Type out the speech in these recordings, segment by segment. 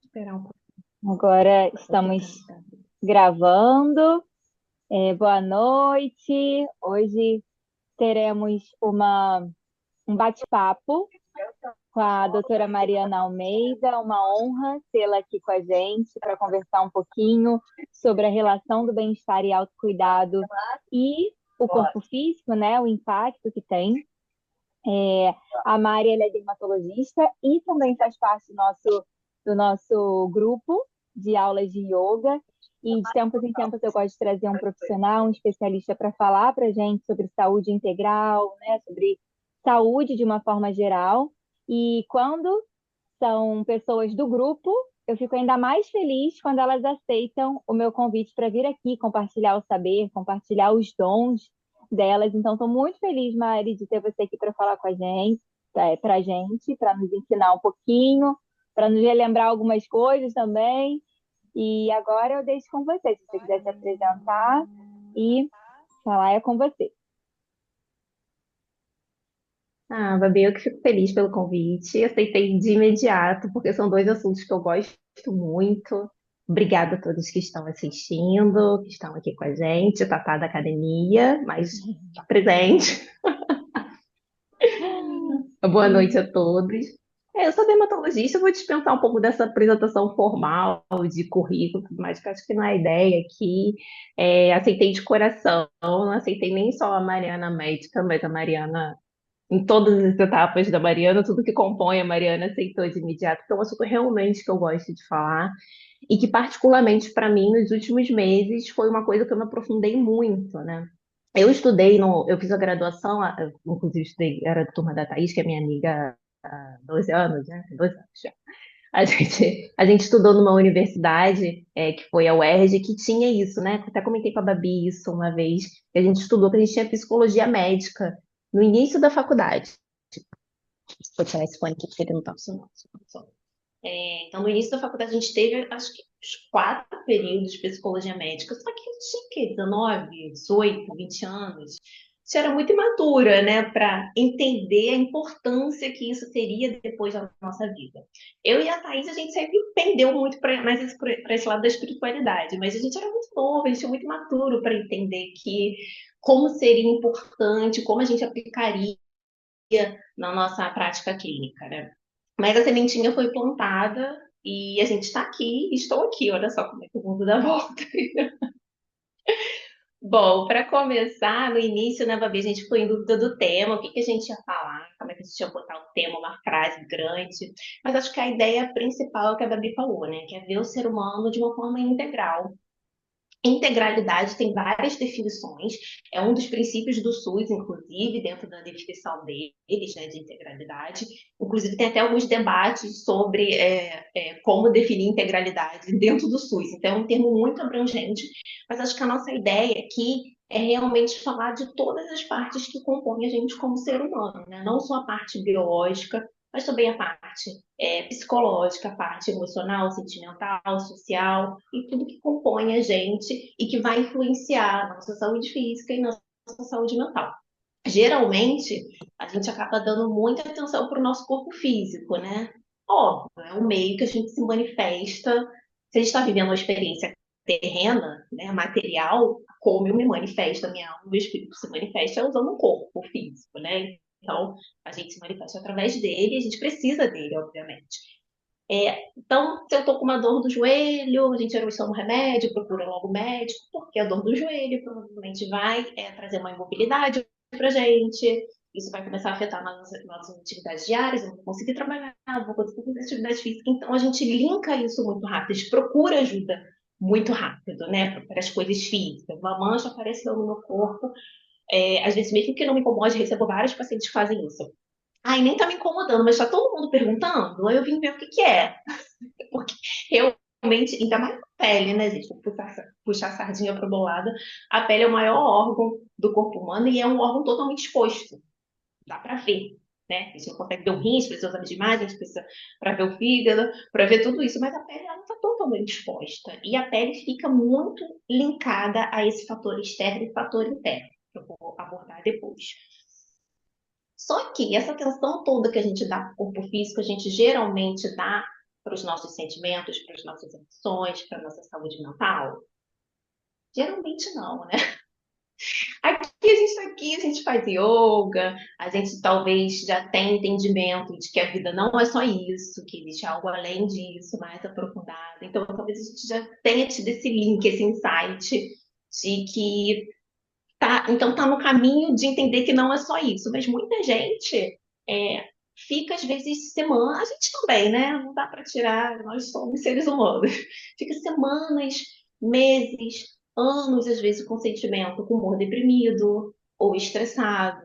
Esperar um pouco. Agora estamos gravando. Boa noite. Hoje teremos um bate-papo com a doutora Mariana Almeida. Uma honra tê-la aqui com a gente para conversar um pouquinho sobre a relação do bem-estar e autocuidado e o corpo físico, né? O impacto que tem. A Mari, ela é dermatologista e também faz parte do nosso grupo de aulas de yoga. E de tempos em tempos eu gosto de trazer um profissional, um especialista para falar para a gente sobre saúde integral, né? Sobre saúde de uma forma geral. E quando são pessoas do grupo, eu fico ainda mais feliz quando elas aceitam o meu convite para vir aqui compartilhar o saber, compartilhar os dons delas. Então, estou muito feliz, Mari, de ter você aqui para falar com a gente, para gente, para nos ensinar um pouquinho, para nos relembrar algumas coisas também. E agora eu deixo com você, se você quiser se apresentar e falar é com você. Ah, Babi, eu que fico feliz pelo convite. Aceitei de imediato, porque são dois assuntos que eu gosto muito. Obrigada a todos que estão assistindo, que estão aqui com a gente, Tatá da academia, mas tá presente. Boa noite a todos. Eu sou dermatologista, eu vou dispensar um pouco dessa apresentação formal de currículo, mas que acho que não é a ideia aqui. Aceitei de coração, não aceitei nem só a Mariana médica, mas a Mariana em todas as etapas da Mariana, tudo que compõe a Mariana aceitou de imediato, porque é um assunto realmente que eu gosto de falar e que, particularmente para mim, nos últimos meses, foi uma coisa que eu me aprofundei muito, né? Eu estudei, eu fiz a graduação, inclusive estudei, era da turma da Thaís, que é minha amiga há 12 anos, né? 12 anos já. A gente estudou numa universidade, que foi a UERJ, que tinha isso, né? Até comentei com a Babi isso uma vez, que a gente estudou, que a gente tinha psicologia médica no início da faculdade. Vou tirar esse fone aqui porque ele não tá funcionando. Então, no início da faculdade, a gente teve, acho que, uns 4 períodos de psicologia médica, só que eu tinha, o quê? 19, 18, 20 anos. Isso era muito imatura, né, para entender a importância que isso teria depois da nossa vida. Eu e a Thaís, a gente sempre pendeu muito para esse lado da espiritualidade, mas a gente era muito novo, a gente era muito imaturo para entender que como seria importante, como a gente aplicaria na nossa prática clínica, né? Mas a sementinha foi plantada e a gente está aqui, estou aqui, olha só como é que o mundo dá volta. Bom, para começar, no início, né, Babi, a gente ficou em dúvida do tema, o que que a gente ia falar, como é que a gente ia botar o tema, uma frase grande, mas acho que a ideia principal é o que a Babi falou, né, que é ver o ser humano de uma forma integral. Integralidade tem várias definições, é um dos princípios do SUS, inclusive, dentro da definição deles, né, de integralidade. Inclusive, tem até alguns debates sobre como definir integralidade dentro do SUS. Então, é um termo muito abrangente, mas acho que a nossa ideia aqui é realmente falar de todas as partes que compõem a gente como ser humano, né? Não só a parte biológica, mas também a parte psicológica, a parte emocional, sentimental, social e tudo que compõe a gente e que vai influenciar a nossa saúde física e nossa saúde mental. Geralmente, a gente acaba dando muita atenção para o nosso corpo físico, né? Óbvio, é o meio que a gente se manifesta. Se a gente está vivendo uma experiência terrena, né, material, como eu me manifesto, a minha alma, o meu espírito se manifesta usando um corpo físico, né? Então, a gente se manifesta através dele e a gente precisa dele, obviamente. Então, se eu estou com uma dor do joelho, a gente geralmente toma um remédio, procura logo o médico, porque a dor do joelho provavelmente vai trazer uma imobilidade para a gente. Isso vai começar a afetar nossas atividades diárias, eu não vou conseguir trabalhar, não vou conseguir fazer atividade física. Então, a gente linka isso muito rápido, a gente procura ajuda muito rápido, né, para as coisas físicas. Uma mancha apareceu no meu corpo, às vezes, mesmo que não me incomode, recebo vários pacientes que fazem isso. Ai, nem tá me incomodando, mas tá todo mundo perguntando, aí eu vim ver o que que é. Porque realmente, ainda mais a pele, né, gente? Vou puxar a sardinha para o meu lado. A pele é o maior órgão do corpo humano e é um órgão totalmente exposto. Dá para ver, né? A gente não consegue ver o rim, precisa usar de imagem, a gente precisa para ver o fígado, para ver tudo isso, mas a pele ela está totalmente exposta. E a pele fica muito linkada a esse fator externo e fator interno, que eu vou abordar depois. Só que essa atenção toda que a gente dá para o corpo físico, a gente geralmente dá para os nossos sentimentos, para as nossas emoções, para a nossa saúde mental? Geralmente não, né? Aqui a gente faz yoga, a gente talvez já tem entendimento de que a vida não é só isso, que existe algo além disso, mais aprofundado. Então, talvez a gente já tenha tido esse link, esse insight de que tá no caminho de entender que não é só isso. Mas muita gente fica, às vezes, semana, a gente também, né? Não dá para tirar, nós somos seres humanos. Fica semanas, meses, anos, às vezes, com sentimento, com humor deprimido, ou estressado,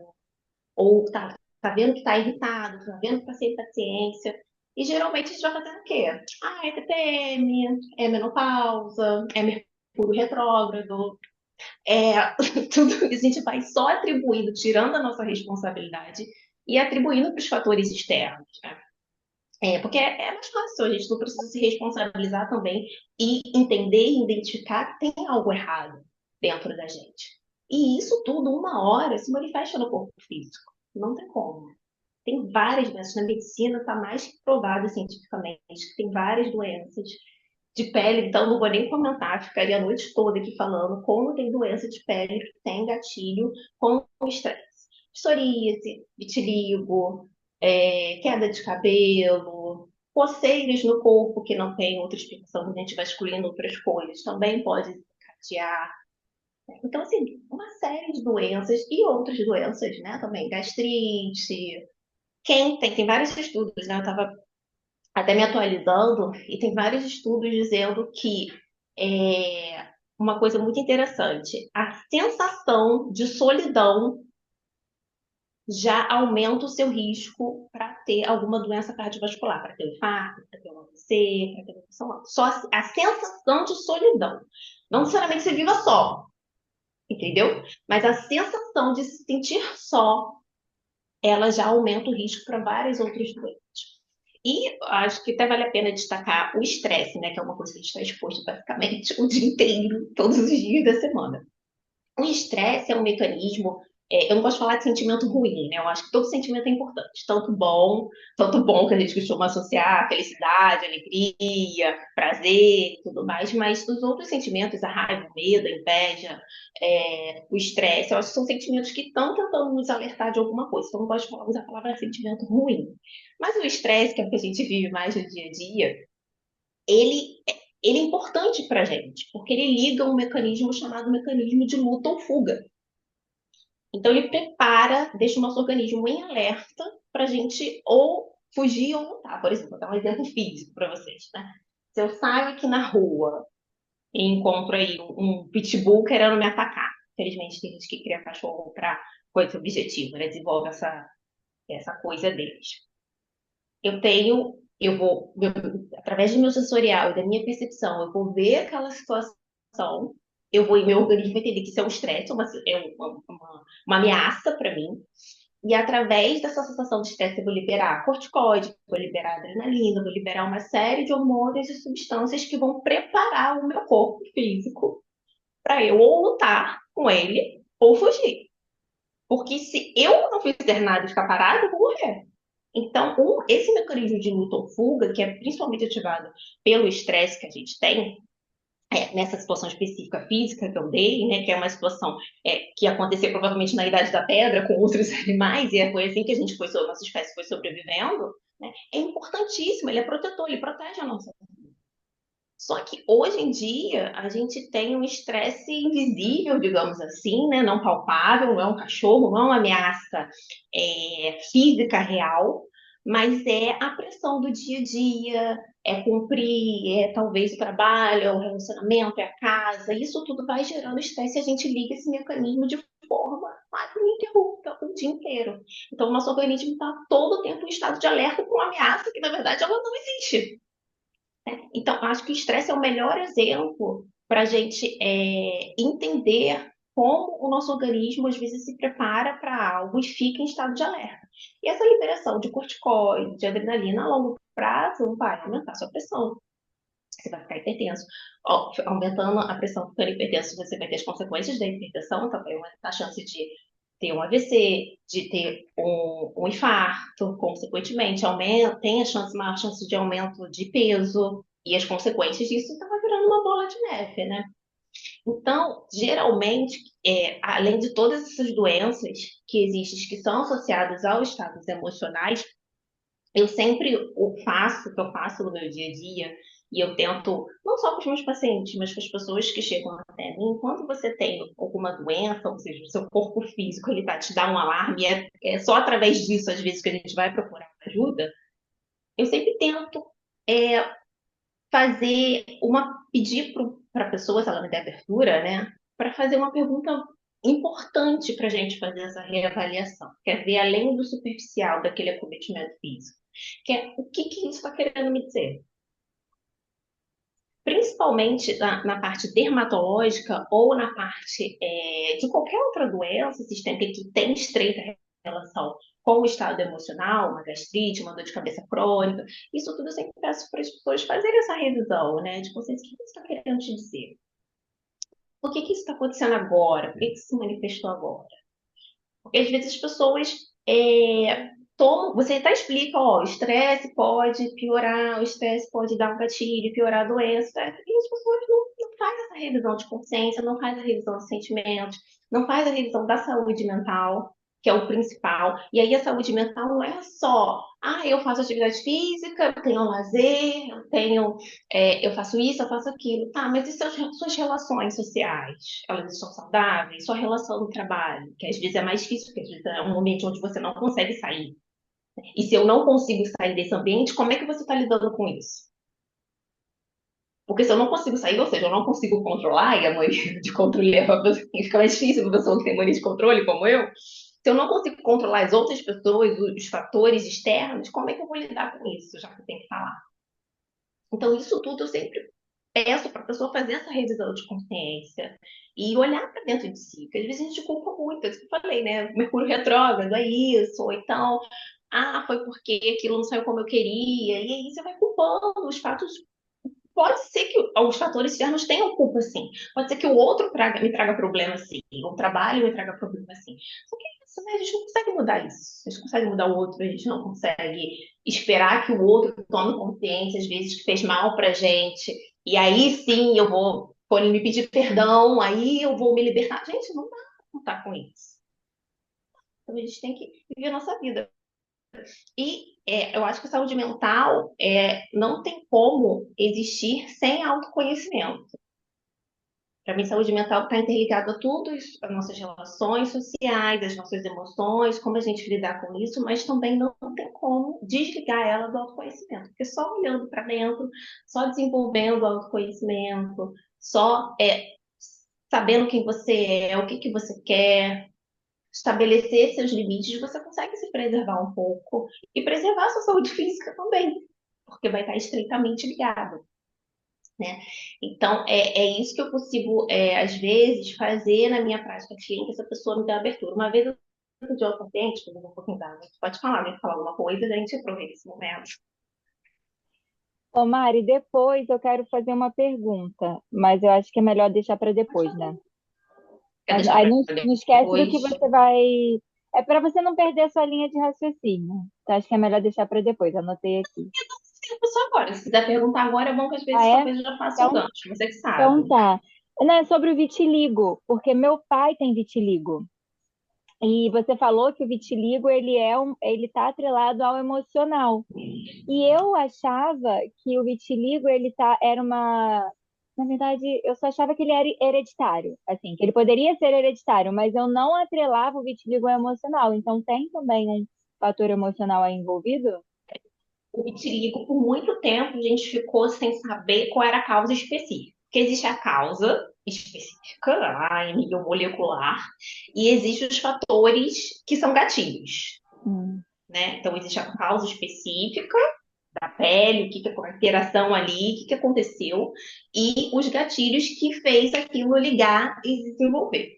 ou tá vendo que tá irritado, tá vendo que tá sem paciência. E geralmente a gente vai fazendo o quê? Ah, é TPM, é menopausa, é Mercúrio retrógrado, tudo isso a gente vai só atribuindo, tirando a nossa responsabilidade e atribuindo para os fatores externos, né? Porque é mais fácil, a gente não precisa se responsabilizar também e entender e identificar que tem algo errado dentro da gente. E isso tudo, uma hora, se manifesta no corpo físico. Não tem como. Tem várias doenças. Na medicina está mais que provado cientificamente que tem várias doenças de pele, então não vou nem comentar, ficaria a noite toda aqui falando como tem doença de pele que tem gatilho com o estresse. Psoríase, vitiligo, queda de cabelo, coceiras no corpo que não tem outra explicação, a gente vai excluindo outras coisas, também pode desencadear. Então, assim, uma série de doenças e outras doenças, né? Também gastrite. Tem vários estudos, né? Eu estava até me atualizando, e tem vários estudos dizendo que uma coisa muito interessante, a sensação de solidão já aumenta o seu risco para ter alguma doença cardiovascular, para ter um infarto, para ter um AVC, para ter uma pressão alta. Só a sensação de solidão. Não necessariamente você viva só, entendeu? Mas a sensação de se sentir só, ela já aumenta o risco para várias outras doenças. E acho que até vale a pena destacar o estresse, né? Que é uma coisa que a gente está exposto basicamente o dia inteiro, todos os dias da semana. O estresse é um mecanismo. Eu não gosto de falar de sentimento ruim, né? Eu acho que todo sentimento é importante. Tanto bom que a gente costuma associar felicidade, alegria, prazer e tudo mais, mas os outros sentimentos, a raiva, o medo, a inveja, o estresse, eu acho que são sentimentos que estão tentando nos alertar de alguma coisa. Então, eu não gosto de usar a palavra sentimento ruim. Mas o estresse, que é o que a gente vive mais no dia a dia, ele, ele é importante para a gente, porque ele liga um mecanismo chamado mecanismo de luta ou fuga. Então, ele deixa o nosso organismo em alerta para a gente ou fugir ou lutar. Por exemplo, vou dar um exemplo físico para vocês, né? Se eu saio aqui na rua e encontro aí um pitbull querendo me atacar, infelizmente tem gente que cria cachorro para coisa objetiva, né? Desenvolve essa coisa deles. Através do meu sensorial e da minha percepção, eu vou ver aquela situação, meu organismo vai entender que isso é um estresse, uma ameaça para mim, e através dessa sensação de estresse eu vou liberar corticoide, vou liberar adrenalina, vou liberar uma série de hormônios e substâncias que vão preparar o meu corpo físico para eu ou lutar com ele ou fugir. Porque se eu não fizer nada e ficar parado, eu vou morrer. Então, esse mecanismo de luta ou fuga, que é principalmente ativado pelo estresse que a gente tem, nessa situação específica física que eu dei, né, que é uma situação que aconteceu provavelmente na Idade da Pedra com outros animais, e foi assim que nossa espécie foi sobrevivendo, né, é importantíssimo, ele é protetor, ele protege a nossa vida. Só que hoje em dia a gente tem um estresse invisível, digamos assim, né, não palpável, não é um cachorro, não é uma ameaça física real, mas é a pressão do dia a dia, é cumprir, talvez o trabalho, é o relacionamento, é a casa, isso tudo vai gerando estresse e a gente liga esse mecanismo de forma quase ininterrupta o dia inteiro. Então, o nosso organismo está todo o tempo em estado de alerta com uma ameaça que, na verdade, ela não existe. Então, acho que o estresse é o melhor exemplo para a gente entender como o nosso organismo às vezes se prepara para algo e fica em estado de alerta. E essa liberação de corticoide, de adrenalina a longo prazo vai aumentar a sua pressão. Você vai ficar hipertenso. Aumentando a pressão, ficando hipertenso, você vai ter as consequências da hipertensão, também aumenta a chance de ter um AVC, de ter um infarto, consequentemente, tem a chance, maior chance de aumento de peso, e as consequências disso estava virando uma bola de neve, né? Então, geralmente, além de todas essas doenças que existem, que são associadas aos estados emocionais, eu sempre o que eu faço no meu dia a dia, e eu tento, não só com os meus pacientes, mas com as pessoas que chegam até mim, quando você tem alguma doença, ou seja, o seu corpo físico, ele vai te dar um alarme, é só através disso, às vezes, que a gente vai procurar ajuda, eu sempre tento é, pedir para a pessoa, se ela me der abertura, né, para fazer uma pergunta importante para a gente fazer essa reavaliação, que é ver além do superficial daquele acometimento físico, que é o que isso está querendo me dizer. Principalmente na parte dermatológica ou na parte de qualquer outra doença sistêmica que tem estreita relação com o estado emocional, uma gastrite, uma dor de cabeça crônica, isso tudo eu sempre peço para as pessoas fazerem essa revisão, né? De consciência, o que isso está querendo te dizer? Por que isso está acontecendo agora? Por que isso se manifestou agora? Porque às vezes as pessoas tomam. Você até explica, ó, o estresse pode piorar, o estresse pode dar um gatilho, piorar a doença. E as pessoas não fazem essa revisão de consciência, não fazem a revisão de sentimentos, não fazem a revisão da saúde mental, que é o principal. E aí a saúde mental não é só, eu faço atividade física, eu tenho um lazer, eu faço isso, eu faço aquilo. Tá, mas e suas relações sociais? Elas estão saudáveis? Sua relação no trabalho, que às vezes é mais difícil, porque às vezes é um ambiente onde você não consegue sair. E se eu não consigo sair desse ambiente, como é que você está lidando com isso? Porque se eu não consigo sair, ou seja, eu não consigo controlar, e a mania de controle fica mais difícil para pessoa que tem mania de controle, como eu. Se eu não consigo controlar as outras pessoas, os fatores externos, como é que eu vou lidar com isso, já que eu tenho que falar? Então, isso tudo eu sempre peço para a pessoa fazer essa revisão de consciência e olhar para dentro de si, porque às vezes a gente culpa muito, é isso que eu falei, né? Mercúrio retrógrado, é isso, ou então, foi porque aquilo não saiu como eu queria, e aí você vai culpando os fatos. Pode ser que os fatores externos tenham culpa, sim. Pode ser que o outro me traga problema, sim. O trabalho me traga problema, sim. Só que é isso, né? A gente não consegue mudar isso. A gente consegue mudar o outro, a gente não consegue esperar que o outro tome consciência, às vezes, que fez mal pra gente. E aí sim eu vou, quando ele me pedir perdão, aí eu vou me libertar. Gente, não dá pra contar com isso. Então a gente tem que viver a nossa vida. E eu acho que a saúde mental não tem como existir sem autoconhecimento. Para mim, saúde mental está interligada a tudo isso, as nossas relações sociais, as nossas emoções, como a gente lidar com isso, mas também não tem como desligar ela do autoconhecimento. Porque só olhando para dentro, só desenvolvendo o autoconhecimento, só sabendo quem você é, o que você quer, estabelecer seus limites, você consegue se preservar um pouco e preservar a sua saúde física também, porque vai estar estreitamente ligado, né? Então, é isso que eu consigo, às vezes, fazer na minha prática clínica, essa pessoa me dá abertura. Uma vez eu pedi ao paciente, que eu um pouquinho da pode falar, né? Falar alguma coisa, a gente aproveita esse momento. Ô Mari, depois eu quero fazer uma pergunta, mas eu acho que é melhor deixar para Pode depois, falar. né? Quer deixar Aí para não esquece do que depois? você vai. É para você não perder a sua linha de raciocínio. Então, acho que é melhor deixar para depois. Anotei aqui. Tempo só agora. Se quiser perguntar agora, é bom que às Ah, vezes é? talvez eu já faça o Então, gancho, você que então sabe. tá. Não, é sobre o vitiligo, porque meu pai tem vitiligo. E você falou que o vitiligo ele está atrelado ao emocional. E eu achava que o vitiligo era uma, na verdade, eu só achava que ele era hereditário, assim, que ele poderia ser hereditário, mas eu não atrelava o vitiligo ao emocional. Então tem também um fator emocional aí envolvido? O vitiligo, por muito tempo, a gente ficou sem saber qual era a causa específica. Porque existe a causa específica, lá em nível molecular, e existem os fatores que são gatilhos, Hum. né? Então, existe a causa específica da pele, o que é a interação ali, o que aconteceu, e os gatilhos que fez aquilo ligar e se desenvolver.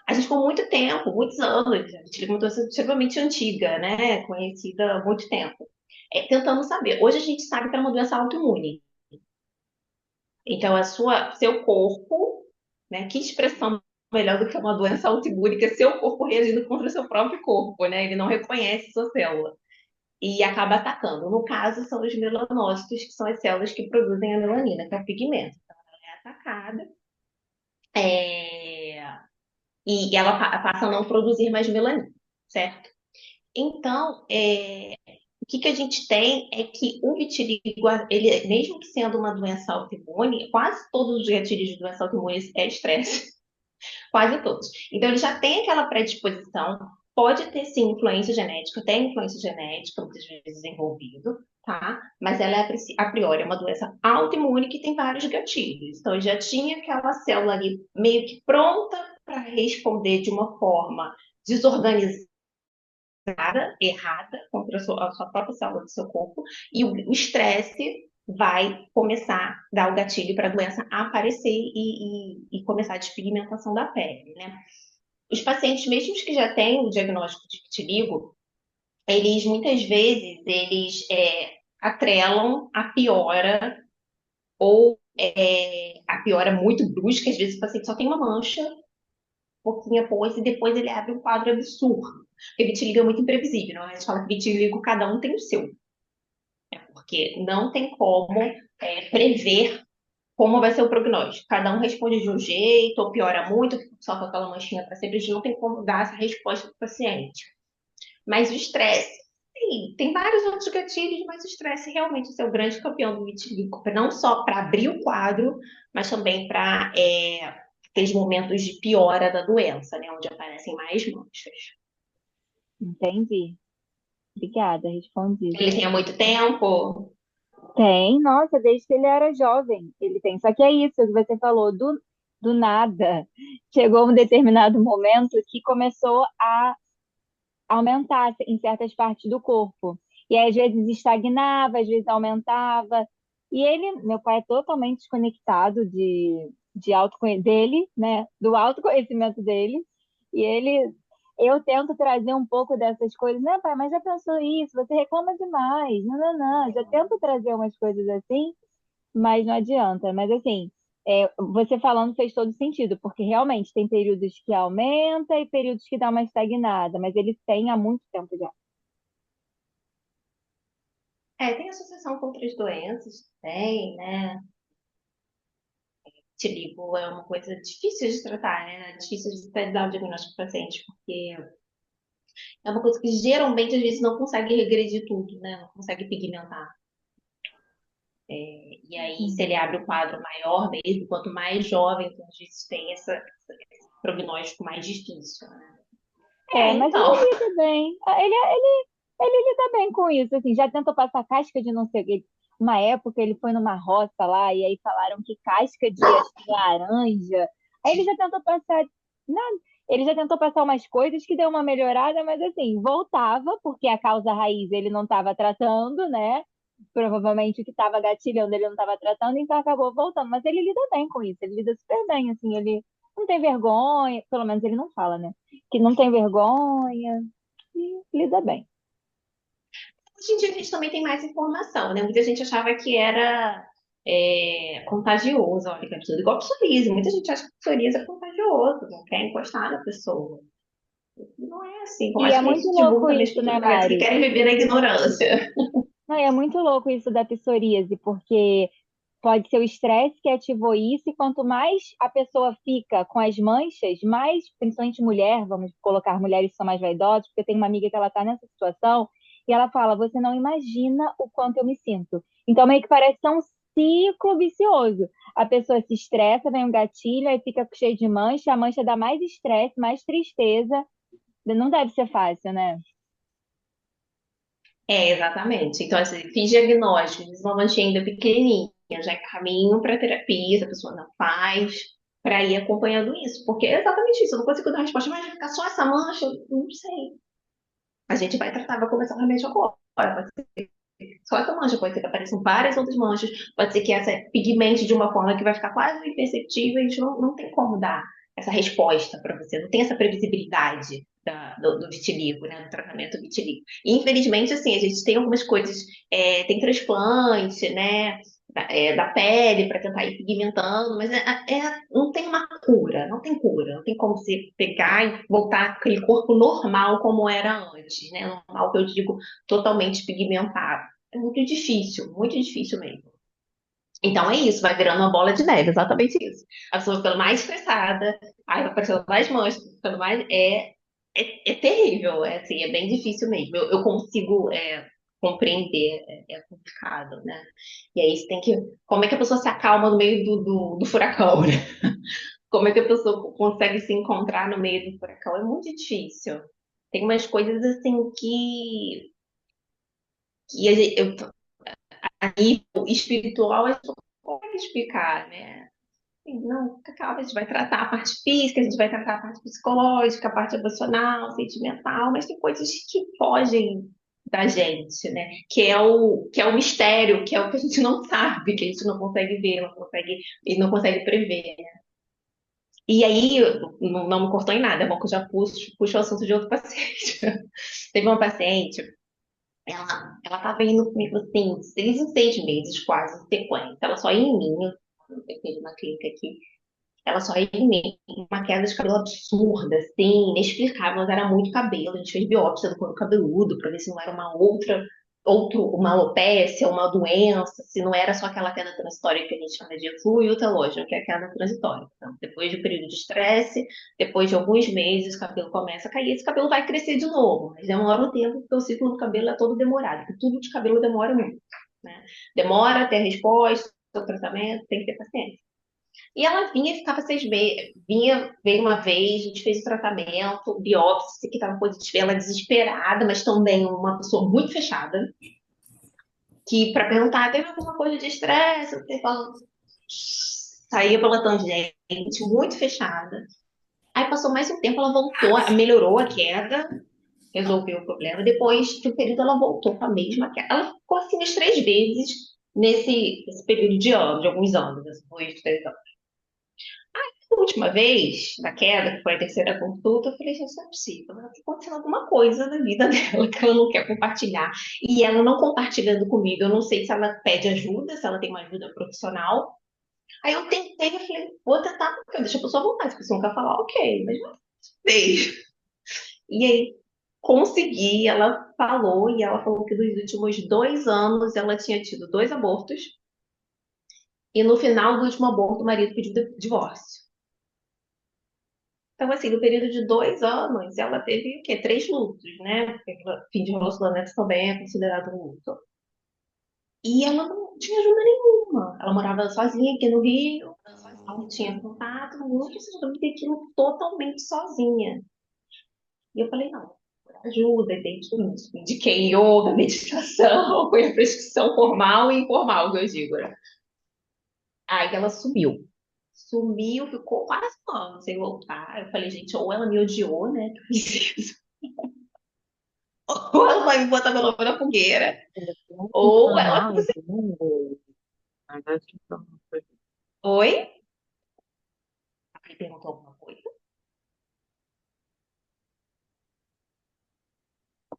A gente ficou muito tempo, muitos anos, a vitiligo é uma doença extremamente antiga, né? Conhecida há muito tempo. Tentando saber. Hoje a gente sabe que é uma doença autoimune. Então, seu corpo, né? Que expressão melhor do que uma doença autoimune, que é seu corpo reagindo contra o seu próprio corpo, né? Ele não reconhece sua célula e acaba atacando. No caso, são os melanócitos, que são as células que produzem a melanina, que é o pigmento. Então, ela é atacada é, e ela passa a não produzir mais melanina, certo? Então, o que que a gente tem é que o vitiligo, ele, mesmo que sendo uma doença autoimune, quase todos os gatilhos de doença autoimune é estresse. Quase todos. Então, ele já tem aquela predisposição, pode ter sim influência genética, tem influência genética muitas vezes envolvido, tá? Mas ela é a priori uma doença autoimune que tem vários gatilhos. Então, ele já tinha aquela célula ali meio que pronta para responder de uma forma desorganizada, errada, contra a sua própria célula do seu corpo, e o estresse vai começar a dar o gatilho para a doença aparecer e começar a despigmentação da pele, né? Os pacientes, mesmo os que já têm o diagnóstico de vitiligo, eles muitas vezes atrelam a piora ou a piora muito brusca. Às vezes o paciente só tem uma mancha, um pouquinho após, e depois ele abre um quadro absurdo. Porque vitiligo é muito imprevisível, não? A gente fala que vitiligo cada um tem o seu, porque não tem como prever como vai ser o prognóstico. Cada um responde de um jeito, ou piora muito, fica só com aquela manchinha para sempre. A gente não tem como dar essa resposta para o paciente. Mas o estresse, sim, tem vários outros gatilhos, mas o estresse realmente é o grande campeão do vitiligo, não só para abrir o quadro, mas também para aqueles momentos de piora da doença, né, onde aparecem mais manchas. Entendi. Obrigada, respondi. Ele tem há muito tempo. Tem, nossa, desde que ele era jovem, ele tem. Só que é isso que você falou, do nada. Chegou um determinado momento que começou a aumentar em certas partes do corpo. E aí, às vezes estagnava, às vezes aumentava. E ele, meu pai é totalmente desconectado dele, né? Do autoconhecimento dele. E eu tento trazer um pouco dessas coisas, né, pai? Mas já pensou isso? Você reclama demais. Não, não, não. Já tento trazer umas coisas assim, mas não adianta. Mas assim, você falando fez todo sentido, porque realmente tem períodos que aumenta e períodos que dá uma estagnada, mas ele tem há muito tempo já. Tem associação com outras doenças, tem, né? Vitiligo é uma coisa difícil de tratar, né? Difícil de dar o diagnóstico para o paciente, porque é uma coisa que geralmente às vezes não consegue regredir tudo, né? Não consegue pigmentar. E aí, se ele abre o quadro maior mesmo, quanto mais jovem, então, às vezes tem esse prognóstico mais difícil, né? Mas Então. ele lida bem. Ele lida bem com isso, assim, já tentou passar casca de não sei o quê. Uma época ele foi numa roça lá e aí falaram que casca de acho que laranja. Aí ele já tentou passar, nada. Ele já tentou passar umas coisas que deu uma melhorada, mas assim, voltava, porque a causa raiz ele não estava tratando, né? Provavelmente o que estava gatilhando ele não estava tratando, então acabou voltando. Mas ele lida bem com isso, ele lida super bem, assim, ele não tem vergonha, pelo menos ele não fala, né? Que não tem vergonha e lida bem. Hoje em dia a gente também tem mais informação, né? Muita gente achava que era contagioso, olha, que absurdo. Igual psoríase. Muita gente acha que psoríase é contagioso, não quer encostar na pessoa. Não é assim. Por E mais é que a muito gente divulgue louco também os isso, né, comportamentos que Mari? querem viver na ignorância. Não, e é muito louco isso da psoríase, porque pode ser o estresse que ativou isso, e quanto mais a pessoa fica com as manchas, mais, principalmente mulher, vamos colocar mulheres que são mais vaidosas, porque eu tenho uma amiga que ela tá nessa situação, e ela fala, você não imagina o quanto eu me sinto. Então, meio que parece ser um ciclo vicioso. A pessoa se estressa, vem um gatilho, aí fica cheio de mancha, a mancha dá mais estresse, mais tristeza. Não deve ser fácil, né? Exatamente. Então, assim, fiz diagnóstico, fiz uma manchinha ainda pequenininha, já é caminho para terapia, se a pessoa não faz, para ir acompanhando isso. Porque é exatamente isso, eu não consigo dar uma resposta, mas vai ficar só essa mancha? Eu não sei. A gente vai tratar, vai começar realmente agora. Pode ser só essa mancha, pode ser que apareçam várias outras manchas, pode ser que essa pigmente de uma forma que vai ficar quase imperceptível, a gente não tem como dar essa resposta para você, não tem essa previsibilidade do vitiligo, né, do tratamento vitiligo. E, infelizmente, assim, a gente tem algumas coisas, tem transplante, né, da pele para tentar ir pigmentando, mas não tem uma cura, não tem cura, não tem como você pegar e voltar aquele corpo normal como era antes, né? Normal que eu digo totalmente pigmentado. É muito difícil mesmo. Então é isso, vai virando uma bola de neve, exatamente isso. A pessoa vai ficando mais estressada, aí vai aparecendo mais manchas, ficando mais. É terrível, assim, é bem difícil mesmo. Eu consigo compreender, é complicado, né? E aí você tem que. Como é que a pessoa se acalma no meio do furacão, né? Como é que a pessoa consegue se encontrar no meio do furacão? É muito difícil. Tem umas coisas assim que a nível espiritual, a gente não consegue explicar, né? Assim, não, calma, a gente vai tratar a parte física, a gente vai tratar a parte psicológica, a parte emocional, sentimental, mas tem coisas que fogem da gente, né? Que é o mistério, que é o que a gente não sabe, que a gente não consegue ver, não consegue prever. E aí, não me cortou em nada, é bom que eu já puxo o assunto de outro paciente. Teve uma paciente, ela estava indo comigo assim, 6 em 6 meses quase, em sequência. Ela só ia em mim, eu teve uma clínica aqui. Ela só ia em mim, uma queda de cabelo absurda, assim, inexplicável, mas era muito cabelo. A gente fez biópsia do couro cabeludo para ver se não era uma alopecia, uma doença, se não era só aquela queda transitória que a gente chama de fluido lógico, que é a queda transitória. Então, depois de um período de estresse, depois de alguns meses, o cabelo começa a cair, esse cabelo vai crescer de novo, mas demora um tempo, porque o ciclo do cabelo é todo demorado, porque tudo de cabelo demora muito, né? Demora até a resposta, o tratamento, tem que ter paciência. E ela vinha e ficava 6 meses. Veio uma vez, a gente fez o tratamento, biópsia, que estava positiva, ela desesperada, mas também uma pessoa muito fechada, que para perguntar, teve alguma coisa de estresse? Saía pela tangente, muito fechada. Aí passou mais um tempo, ela voltou, melhorou a queda, resolveu o problema. Depois de um período, ela voltou com a mesma queda. Ela ficou assim umas 3 vezes nesse período de anos, de alguns anos, assim, 2, 3 anos. A última vez, na queda, que foi a terceira consulta, eu falei, gente, não é possível. Ela está acontecendo alguma coisa na vida dela que ela não quer compartilhar. E ela não compartilhando comigo, eu não sei se ela pede ajuda, se ela tem uma ajuda profissional. Aí eu tentei, eu falei, vou tentar, porque deixa a pessoa voltar. Se a pessoa não quer falar, ok, mas não sei. E aí consegui, ela falou, e ela falou que nos últimos 2 anos ela tinha tido 2 abortos. E no final do último aborto, o marido pediu divórcio. Então, assim, no período de 2 anos, ela teve o quê? 3 lutos, né? Porque fim de relacionamento também é considerado um luto. E ela não tinha ajuda nenhuma. Ela morava sozinha aqui no Rio, não tinha contato, muito essa dúvida aquilo totalmente sozinha. E eu falei, não, ajuda, indiquei yoga, meditação, foi a prescrição formal e informal que eu digo, né? Aí ela sumiu. Sumiu, ficou quase um ano sem voltar. Eu falei, gente, ou ela me odiou, né? Ou ela vai me botar meu nome na fogueira, Não ou ela. funcional, entendeu? Mas acho que não foi. Oi? Ele perguntou alguma coisa?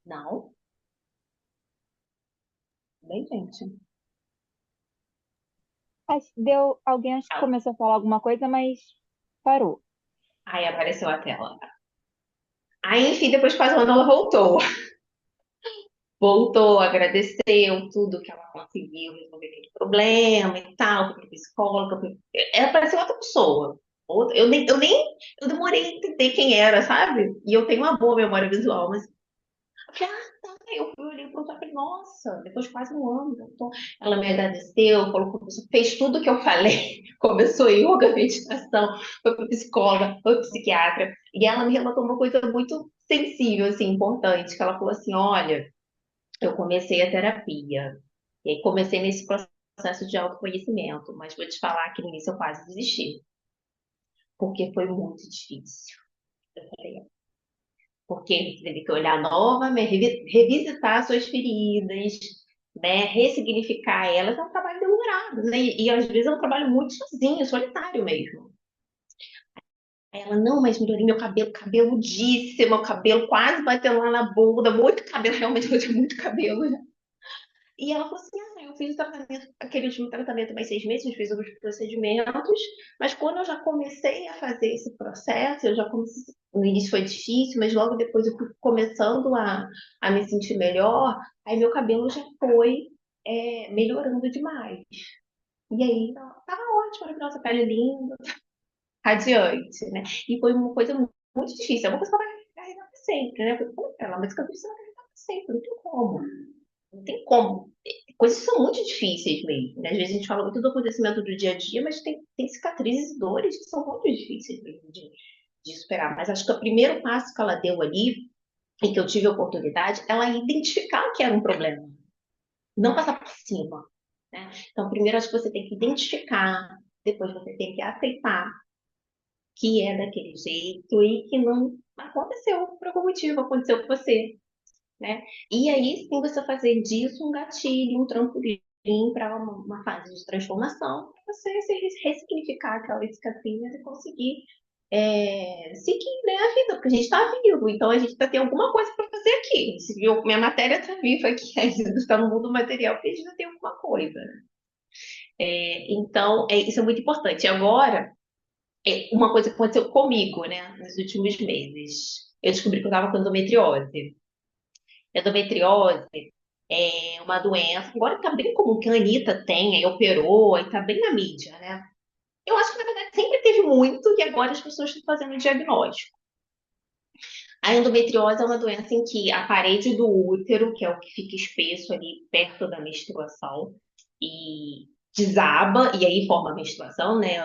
Não? Bem, gente. Alguém acho que Ah, começou a falar alguma coisa, mas parou. aí apareceu a tela. Aí, enfim, depois de quase um ano ela voltou. Voltou, agradeceu tudo que ela conseguiu resolver aquele problema e tal, foi pra psicóloga. Ela parecia outra pessoa. Eu demorei a entender quem era, sabe? E eu tenho uma boa memória visual, mas eu falei, tá. Eu olhei pro outro e falei, nossa, depois de quase um ano. Então, ela me agradeceu, falou que fez tudo o que eu falei. Começou yoga, meditação, foi para psicóloga, foi para psiquiatra. E ela me relatou uma coisa muito sensível, assim, importante, que ela falou assim, olha, eu comecei a terapia. E aí comecei nesse processo de autoconhecimento, mas vou te falar que no início eu quase desisti, porque foi muito difícil. Eu falei, porque você teve que olhar novamente, revisitar suas feridas, né, ressignificar elas, é um trabalho demorado, né? E às vezes é um trabalho muito sozinho, solitário mesmo. Aí ela, não, mas melhorei meu cabelo, cabeludíssimo, meu cabelo quase batendo lá na bunda, muito cabelo, realmente eu tinha muito cabelo, né? E ela falou assim: ah, eu fiz o tratamento, aquele último tratamento mais 6 meses, fiz outros procedimentos, mas quando eu já comecei a fazer esse processo, eu já comecei, no início foi difícil, mas logo depois eu fui começando a me sentir melhor, aí meu cabelo já foi melhorando demais. E aí, tava ótimo, maravilhosa, pele linda, radiante, né? E foi uma coisa muito difícil, é uma coisa que ela vai carregar pra sempre, né? Eu falei, pô, ela, mas cabelo você vai carregar pra sempre, não tem como. Não tem como. Coisas que são muito difíceis mesmo, né? Às vezes a gente fala muito do acontecimento do dia a dia, mas tem cicatrizes e dores que são muito difíceis mesmo de superar. Mas acho que o primeiro passo que ela deu ali, e que eu tive a oportunidade, ela identificar que era um problema, não passar por cima, né? Então, primeiro acho que você tem que identificar, depois você tem que aceitar que é daquele jeito e que não aconteceu por algum motivo, aconteceu com você, né? E aí sim você fazer disso um gatilho, um trampolim para uma fase de transformação, para você se ressignificar aquela cicatriz e conseguir seguir, né, a vida, porque a gente está vivo, então a gente tem alguma coisa para fazer aqui. Se viu, minha matéria está viva aqui, ainda está no mundo material, porque a gente já tem alguma coisa. Então, isso é muito importante. Agora, uma coisa que aconteceu comigo, né, nos últimos meses. Eu descobri que eu estava com endometriose. Endometriose é uma doença, agora está bem comum que a Anitta tem, aí operou, aí está bem na mídia, né? Eu acho que, na verdade, sempre teve muito e agora as pessoas estão fazendo o diagnóstico. A endometriose é uma doença em que a parede do útero, que é o que fica espesso ali perto da menstruação, e desaba, e aí forma a menstruação, né?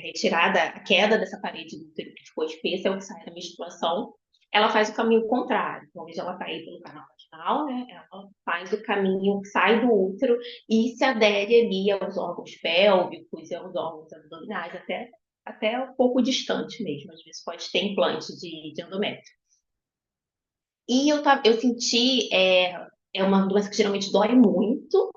Retirada, a queda dessa parede do útero que ficou espessa é o que sai da menstruação. Ela faz o caminho contrário. Então, ao invés de ela cair pelo canal vaginal, né? Ela faz o caminho, sai do útero e se adere ali aos órgãos pélvicos e aos órgãos abdominais, até um pouco distante mesmo. Às vezes pode ter implante de endométrio. E eu senti, é uma doença que geralmente dói muito.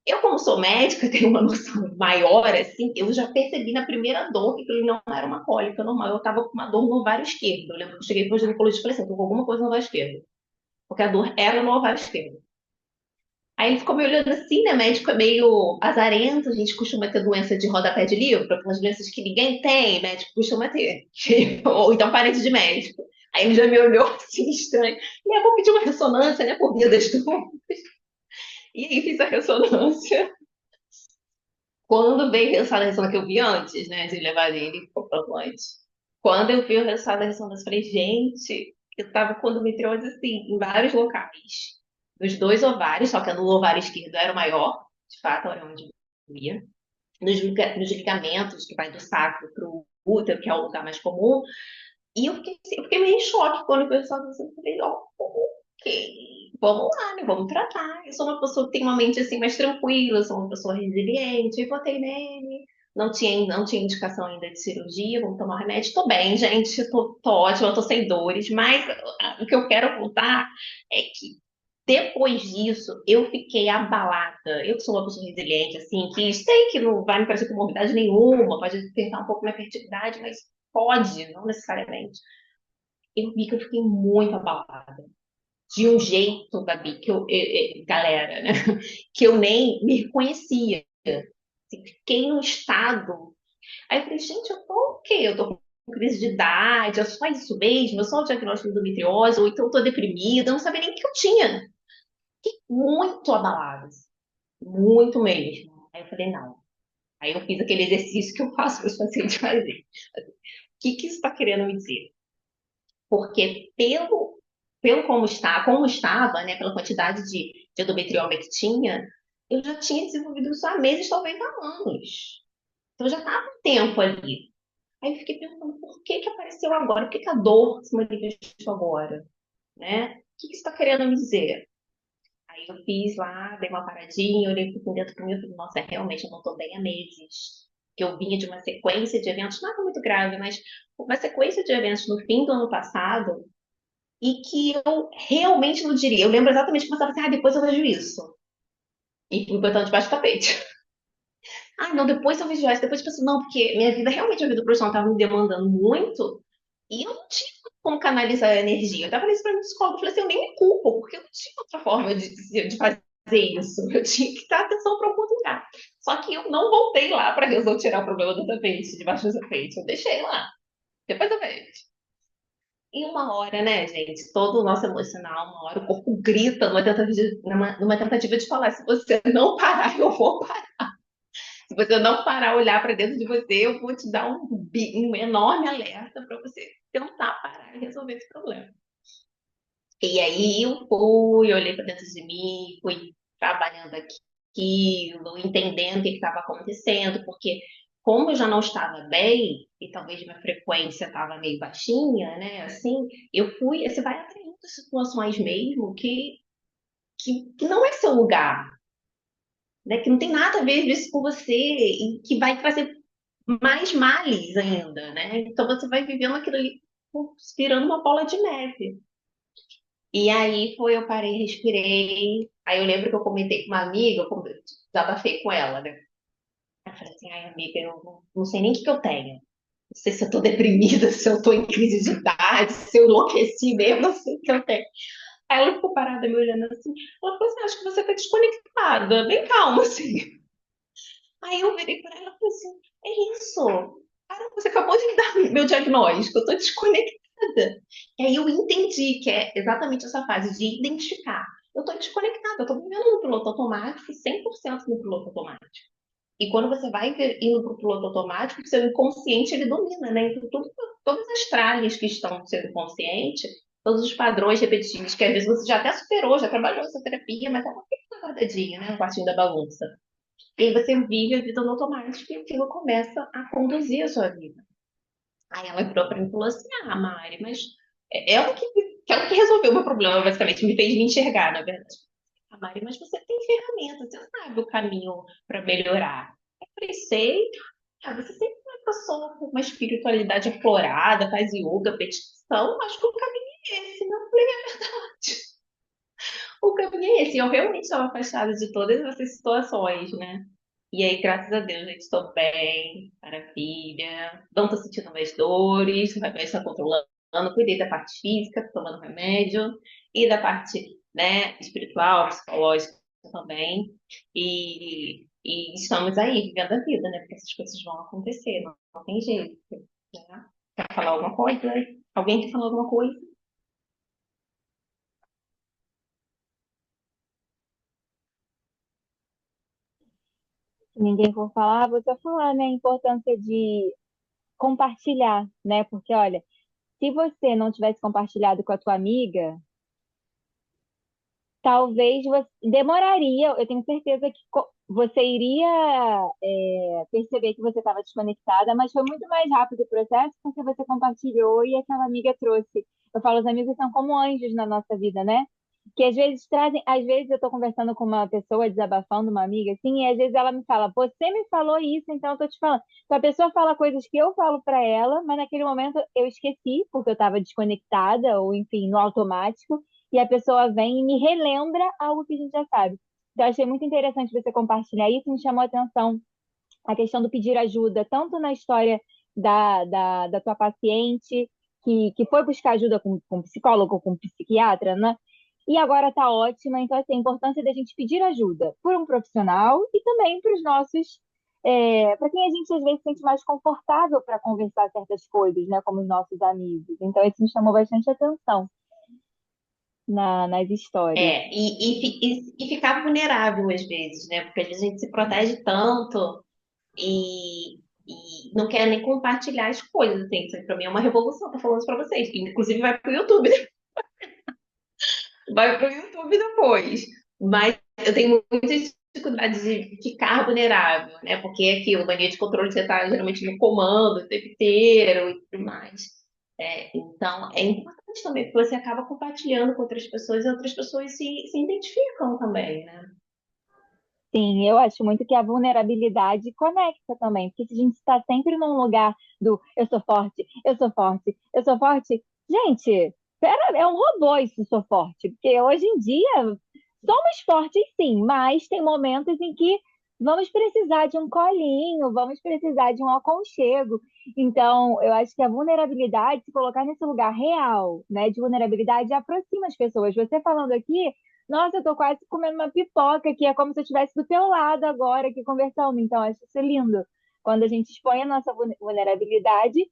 Eu, como sou médica, tenho uma noção maior, assim, eu já percebi na primeira dor que aquilo não era uma cólica normal. Eu estava com uma dor no ovário esquerdo. Eu lembro que eu cheguei para o ginecologista e falei assim, eu tô com alguma coisa no ovário esquerdo. Porque a dor era no ovário esquerdo. Aí ele ficou me olhando assim, né? Médico é meio azarento, a gente costuma ter doença de rodapé de livro, aquelas doenças que ninguém tem, médico costuma ter. Ou então parente de médico. Aí ele já me olhou assim, estranho. E eu vou pedir uma ressonância, né, por via das dúvidas. E aí fiz a ressonância. Quando veio o resultado da ressonância que eu vi antes, né, de levar ele para o antes. Quando eu vi o resultado da ressonância, eu falei, gente, eu tava com endometriose assim, em vários locais. Nos dois ovários, só que no ovário esquerdo era o maior, de fato, era onde eu via. Nos ligamentos, que vai do sacro para o útero, que é o lugar mais comum. E eu fiquei meio em choque quando eu vi o resultado assim, eu falei, ó, ok, vamos lá, né? Vamos tratar. Eu sou uma pessoa que tem uma mente assim mais tranquila, eu sou uma pessoa resiliente, e votei nele. Não tinha indicação ainda de cirurgia, vamos tomar remédio. Tô bem, gente, tô ótima, tô sem dores, mas o que eu quero contar é que depois disso eu fiquei abalada. Eu que sou uma pessoa resiliente, assim, que sei que não vai me parecer comorbidade nenhuma, pode apertar um pouco minha fertilidade, mas pode, não necessariamente. Eu vi que eu fiquei muito abalada de um jeito, Gabi, galera, né? Que eu nem me reconhecia. Assim, fiquei num estado. Aí eu falei, gente, eu tô o quê? Eu tô com crise de idade, é só isso mesmo, é só o diagnóstico de endometriose, ou então eu tô deprimida, eu não sabia nem o que eu tinha. Fiquei muito abalada, assim, muito mesmo. Aí eu falei, não. Aí eu fiz aquele exercício que eu faço para os pacientes fazerem. O que que isso está querendo me dizer? Porque pelo como estava, né, pela quantidade de endometrioma que tinha, eu já tinha desenvolvido isso há meses, talvez há anos. Então já estava um tempo ali. Aí eu fiquei pensando, por que que apareceu agora? Por que que a dor se manifestou agora? Né? O que que isso está querendo me dizer? Aí eu fiz lá, dei uma paradinha, olhei por dentro para mim e falei, nossa, realmente eu não estou bem há meses. Que eu vinha de uma sequência de eventos, nada muito grave, mas uma sequência de eventos no fim do ano passado e que eu realmente não diria. Eu lembro exatamente que eu pensava assim, depois eu vejo isso. E fui botando debaixo do tapete. Não, depois eu vejo isso. Depois eu penso, não, porque minha vida, realmente, a vida profissional estava me demandando muito e eu não tinha como canalizar a energia. Eu tava falando isso pra minha psicóloga, eu falei assim, eu nem me culpo, porque eu não tinha outra forma de fazer isso. Eu tinha que dar atenção para outro lugar. Só que eu não voltei lá para resolver tirar o problema do tapete, debaixo do tapete. Eu deixei lá. Depois eu vejo. Em uma hora, né, gente? Todo o nosso emocional, uma hora o corpo grita numa tentativa de falar: se você não parar, eu vou parar. Se você não parar, olhar para dentro de você, eu vou te dar um enorme alerta para você tentar parar e resolver esse problema. E aí eu fui, olhei para dentro de mim, fui trabalhando aquilo, entendendo o que estava acontecendo, porque como eu já não estava bem, e talvez minha frequência estava meio baixinha, né? Assim, eu fui, você vai atraindo situações mesmo que não é seu lugar, né? Que não tem nada a ver disso com você e que vai trazer mais males ainda, né? Então você vai vivendo aquilo ali virando uma bola de neve. E aí foi, eu parei, respirei. Aí eu lembro que eu comentei com uma amiga, eu desabafei com ela, né? Eu falei assim, ai amiga, eu não sei nem o que que eu tenho. Não sei se eu tô deprimida, se eu tô em crise de idade, se eu enlouqueci mesmo, não sei o que eu tenho. Aí ela ficou parada me olhando assim. Ela falou assim, acho que você tá desconectada, bem calma, assim. Aí eu virei para ela e falei assim, é isso. Cara, você acabou de me dar meu diagnóstico, eu tô desconectada. E aí eu entendi que é exatamente essa fase de identificar. Eu tô desconectada, eu tô vivendo no piloto automático, 100% no piloto automático. E quando você vai indo para o piloto automático, o seu inconsciente ele domina, né? Então, todas as tralhas que estão no seu inconsciente, todos os padrões repetitivos, que às vezes você já até superou, já trabalhou essa terapia, mas é uma pequena guardadinha, né? Um quartinho da bagunça. E aí você vive a vida no automático e aquilo começa a conduzir a sua vida. Aí ela virou para mim e falou assim: Ah, Mari, mas ela que resolveu o meu problema, basicamente, me fez me enxergar, na verdade. Ah, Mari, mas você tem ferramentas, você sabe o caminho para melhorar. Eu falei, sei. Ah, você sempre é uma pessoa com uma espiritualidade aflorada, faz yoga, petição, acho que o caminho é esse. Eu falei, é verdade. O caminho é esse. Eu realmente estava afastada de todas essas situações, né? E aí, graças a Deus, gente, estou bem, maravilha. Não estou sentindo mais dores, o remédio está controlando. Cuidei da parte física, tomando remédio, e da parte, né, espiritual, psicológica também. E estamos aí, vivendo a vida, né? Porque essas coisas vão acontecer, não tem jeito. Né? Quer falar alguma coisa? Alguém quer falar alguma coisa? Se ninguém for falar, vou só falar, né, a importância de compartilhar, né? Porque, olha, se você não tivesse compartilhado com a tua amiga, talvez você demoraria, eu tenho certeza que você iria perceber que você estava desconectada, mas foi muito mais rápido o processo porque você compartilhou e aquela amiga trouxe. Eu falo, os amigos são como anjos na nossa vida, né? Que às vezes trazem, às vezes eu estou conversando com uma pessoa, desabafando, uma amiga, assim, e às vezes ela me fala, você me falou isso, então eu tô te falando. Então a pessoa fala coisas que eu falo para ela, mas naquele momento eu esqueci, porque eu estava desconectada, ou enfim, no automático, e a pessoa vem e me relembra algo que a gente já sabe. Então, eu achei muito interessante você compartilhar isso, me chamou a atenção a questão do pedir ajuda, tanto na história da tua paciente, que foi buscar ajuda com psicólogo, com psiquiatra, né? E agora está ótima. Então, assim, a importância da gente pedir ajuda por um profissional e também para os nossos. Para quem a gente às vezes se sente mais confortável para conversar certas coisas, né? Como os nossos amigos. Então, isso me chamou bastante atenção nas histórias. E ficar vulnerável às vezes, né? Porque às vezes a gente se protege tanto e não quer nem compartilhar as coisas, assim. Isso pra mim é uma revolução, tô falando isso pra vocês. Inclusive vai pro YouTube, vai pro YouTube depois. Mas eu tenho muita dificuldade de ficar vulnerável, né? Porque é aquilo, mania de controle, você tá geralmente no comando o tempo inteiro e tudo mais. Então, é importante também, porque você acaba compartilhando com outras pessoas e outras pessoas se identificam também, né? Sim, eu acho muito que a vulnerabilidade conecta também, porque se a gente está sempre num lugar do eu sou forte, eu sou forte, eu sou forte, gente, pera, é um robô isso, sou forte, porque hoje em dia somos fortes sim, mas tem momentos em que vamos precisar de um colinho, vamos precisar de um aconchego. Então, eu acho que a vulnerabilidade, se colocar nesse lugar real, né, de vulnerabilidade, aproxima as pessoas. Você falando aqui Nossa, eu tô quase comendo uma pipoca aqui, é como se eu estivesse do teu lado agora aqui conversando. Então, eu acho isso lindo. Quando a gente expõe a nossa vulnerabilidade,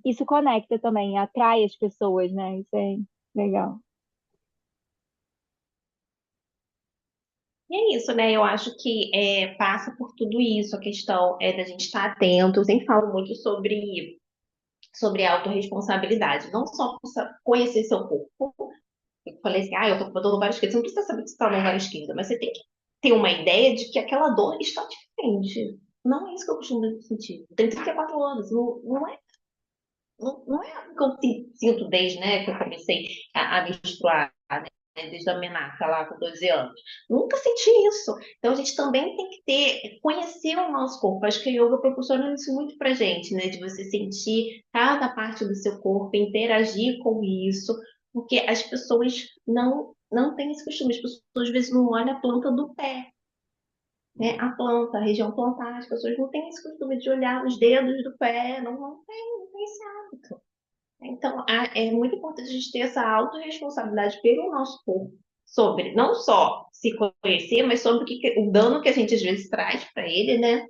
isso conecta também, atrai as pessoas, né? Isso é legal. E é isso, né? Eu acho que passa por tudo isso, a questão é da gente estar atento. Eu sempre falo muito sobre autorresponsabilidade, não só por conhecer seu corpo. Eu falei assim, eu tô com dor no ovário esquerdo. Você não precisa saber que você tá no ovário esquerdo, mas você tem que ter uma ideia de que aquela dor está diferente. Não é isso que eu costumo sentir. Eu tenho 34 anos, não é o que eu sinto desde, né, que eu comecei a menstruar, né, desde a menarca lá com 12 anos. Nunca senti isso. Então a gente também tem que conhecer o nosso corpo. Acho que a yoga proporciona isso muito pra gente, né, de você sentir cada parte do seu corpo, interagir com isso, porque as pessoas não têm esse costume. As pessoas às vezes não olham a planta do pé, né? A planta, a região plantar, as pessoas não têm esse costume de olhar os dedos do pé, não tem esse hábito. Então, é muito importante a gente ter essa autorresponsabilidade pelo nosso corpo, sobre não só se conhecer, mas sobre o dano que a gente às vezes traz para ele, né?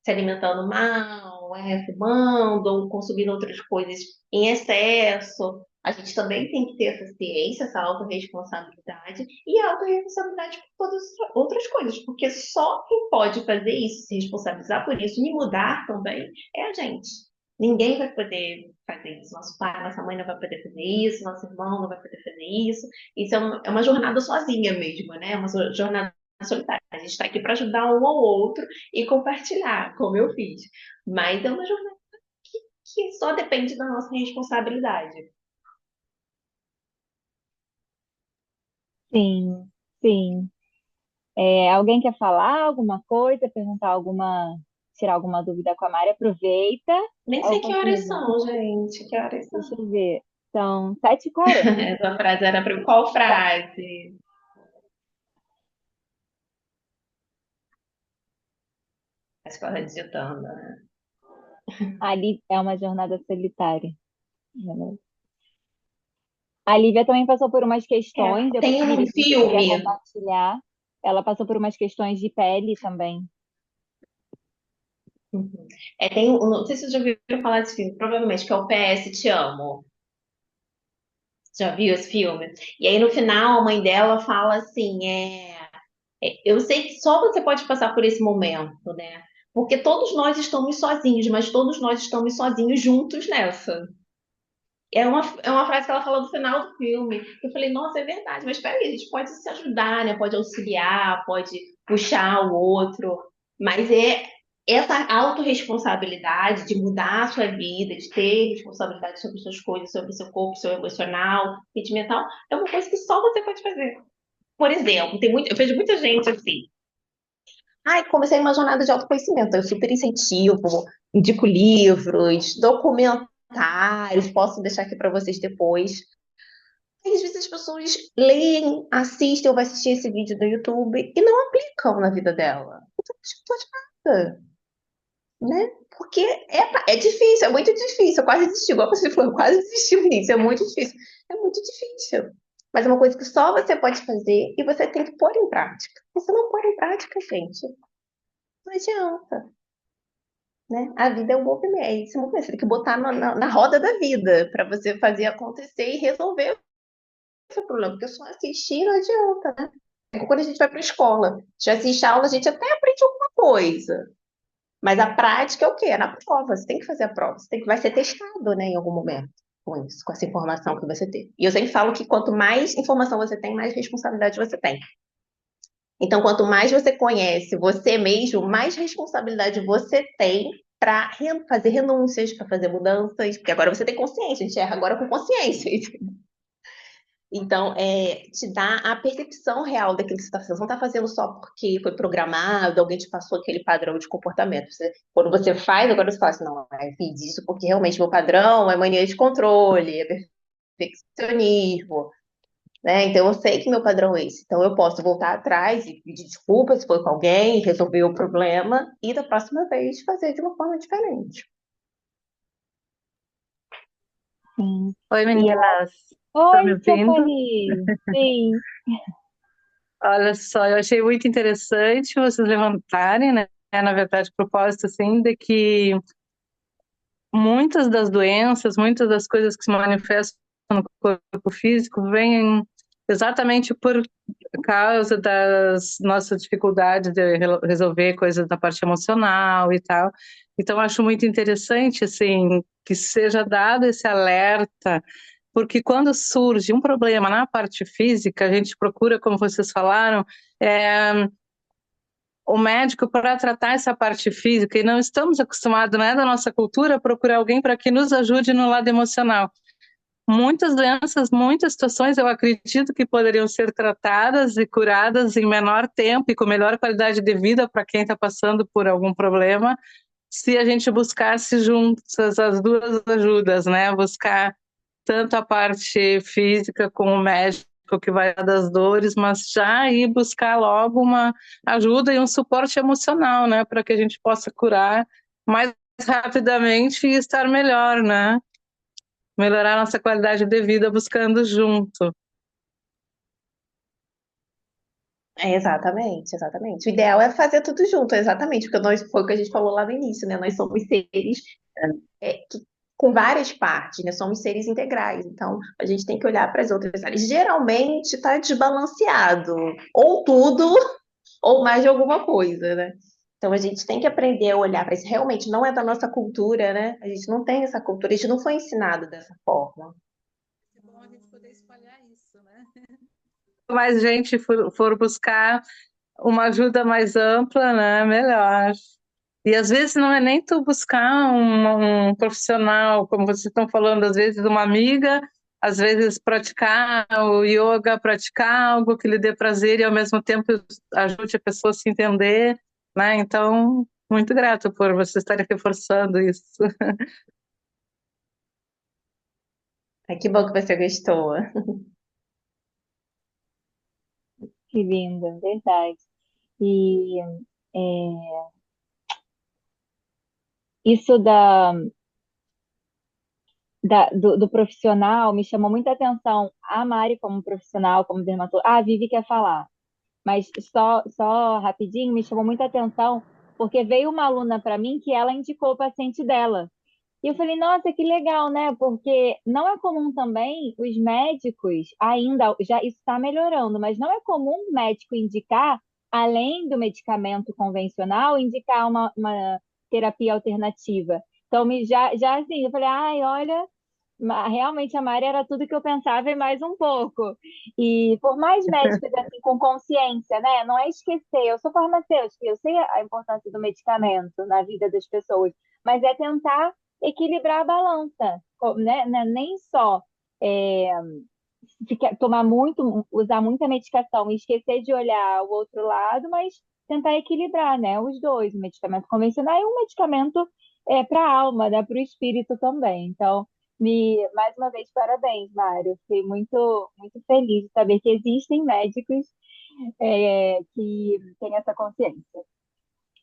Se alimentando mal, fumando ou consumindo outras coisas em excesso. A gente também tem que ter essa ciência, essa autorresponsabilidade e a autorresponsabilidade por todas as outras coisas, porque só quem pode fazer isso, se responsabilizar por isso e mudar também é a gente. Ninguém vai poder fazer isso. Nosso pai, nossa mãe não vai poder fazer isso, nosso irmão não vai poder fazer isso. Isso é uma jornada sozinha mesmo, né? É uma jornada solitária. A gente está aqui para ajudar um ao outro e compartilhar, como eu fiz. Mas é uma jornada que só depende da nossa responsabilidade. Sim, sim. Alguém quer falar alguma coisa, perguntar alguma, tirar alguma dúvida com a Mari? Aproveita. Nem Ou sei que horas continua. são, gente. Que horas Deixa são? eu ver. São 7h40. Essa frase era para qual frase? Acho que ela está digitando, né? Ali é uma jornada solitária. A Lívia também passou por umas questões, depois Tem me um disse que queria filme. compartilhar. Ela passou por umas questões de pele também. Uhum. Não sei se vocês já ouviram falar desse filme, provavelmente, que é o PS Te Amo. Já viu esse filme? E aí no final a mãe dela fala assim, eu sei que só você pode passar por esse momento, né? Porque todos nós estamos sozinhos, mas todos nós estamos sozinhos juntos nessa. É uma frase que ela fala no final do filme. Eu falei, nossa, é verdade, mas peraí, a gente pode se ajudar, né? Pode auxiliar, pode puxar o outro, mas é essa autorresponsabilidade de mudar a sua vida, de ter responsabilidade sobre suas coisas, sobre seu corpo, seu emocional, sentimental, é uma coisa que só você pode fazer. Por exemplo, eu vejo muita gente assim. Ai, comecei uma jornada de autoconhecimento. Eu super incentivo, indico livros, documentários, posso deixar aqui para vocês depois. E às vezes as pessoas leem, assistem ou vai assistir esse vídeo do YouTube e não aplicam na vida dela. Então, não adianta nada, né? Porque é difícil, é muito difícil. Eu quase desisti, igual você falou, eu quase desisti nisso. É muito difícil. É muito difícil. Mas é uma coisa que só você pode fazer e você tem que pôr em prática. Se você não pôr em prática, gente, não adianta, né? A vida é um movimento, é esse movimento. Você tem que botar na roda da vida para você fazer acontecer e resolver o seu problema. Porque só assistir não adianta, né? Quando a gente vai para a escola, já assiste a aula, a gente até aprende alguma coisa. Mas a prática é o quê? É na prova. Você tem que fazer a prova. Vai ser testado, né, em algum momento com isso, com essa informação que você tem. E eu sempre falo que quanto mais informação você tem, mais responsabilidade você tem. Então, quanto mais você conhece você mesmo, mais responsabilidade você tem para fazer renúncias, para fazer mudanças, porque agora você tem consciência, a gente erra agora com consciência. Então, te dá a percepção real daquilo que você está fazendo. Você não está fazendo só porque foi programado, alguém te passou aquele padrão de comportamento. Quando você faz, agora você fala assim, não, eu fiz isso porque realmente meu padrão é mania de controle, é perfeccionismo, né? Então, eu sei que meu padrão é esse. Então, eu posso voltar atrás e pedir desculpas se foi com alguém, resolver o problema e da próxima vez fazer de uma forma diferente. Sim. Oi, E eu, meninas. Tá me Oi, ouvindo? Stephanie! Sim, Olha só, eu achei muito interessante vocês levantarem, né? Na verdade, o propósito, assim, de que muitas das doenças, muitas das coisas que se manifestam no corpo físico vêm exatamente por causa das nossas dificuldades de resolver coisas da parte emocional e tal. Então, acho muito interessante, assim, que seja dado esse alerta, porque quando surge um problema na parte física, a gente procura, como vocês falaram, é, o médico para tratar essa parte física, e não estamos acostumados, não é da nossa cultura, procurar alguém para que nos ajude no lado emocional. Muitas doenças, muitas situações, eu acredito que poderiam ser tratadas e curadas em menor tempo e com melhor qualidade de vida para quem está passando por algum problema, se a gente buscasse juntas as duas ajudas, né? Buscar tanto a parte física como o médico que vai dar das dores, mas já ir buscar logo uma ajuda e um suporte emocional, né? Para que a gente possa curar mais rapidamente e estar melhor, né? Melhorar a nossa qualidade de vida buscando junto. Exatamente, exatamente. O ideal é fazer tudo junto, exatamente, porque nós, foi o que a gente falou lá no início, né? Nós somos seres com várias partes, né? Somos seres integrais. Então, a gente tem que olhar para as outras áreas. Geralmente está desbalanceado, ou tudo, ou mais de alguma coisa, né? Então, a gente tem que aprender a olhar para isso. Realmente não é da nossa cultura, né? A gente não tem essa cultura, a gente não foi ensinado dessa forma. É bom a gente poder espalhar isso, né? Mais gente for buscar uma ajuda mais ampla, né? Melhor. E às vezes não é nem tu buscar um profissional, como vocês estão falando, às vezes uma amiga, às vezes praticar o yoga, praticar algo que lhe dê prazer e ao mesmo tempo ajude a pessoa a se entender, né? Então, muito grato por vocês estarem reforçando isso. Ai, que bom que você gostou. que linda, verdade. E é, isso do profissional me chamou muita atenção. A Mari, como profissional, como dermatóloga. Ah, a Vivi quer falar. Mas só rapidinho, me chamou muita atenção, porque veio uma aluna para mim que ela indicou o paciente dela. E eu falei, nossa, que legal, né? Porque não é comum também os médicos, ainda, já isso está melhorando, mas não é comum o médico indicar, além do medicamento convencional, indicar uma terapia alternativa. Então, já assim, eu falei, ai, olha, realmente a Mari era tudo que eu pensava e mais um pouco. E por mais médicos assim com consciência, né? Não é esquecer, eu sou farmacêutica, eu sei a importância do medicamento na vida das pessoas, mas é tentar equilibrar a balança, né? Nem só é, tomar muito, usar muita medicação e esquecer de olhar o outro lado, mas tentar equilibrar, né? Os dois, o medicamento convencional e um medicamento para a alma, né? Para o espírito também. Então, mais uma vez, parabéns, Mário. Fiquei muito feliz de saber que existem médicos que têm essa consciência.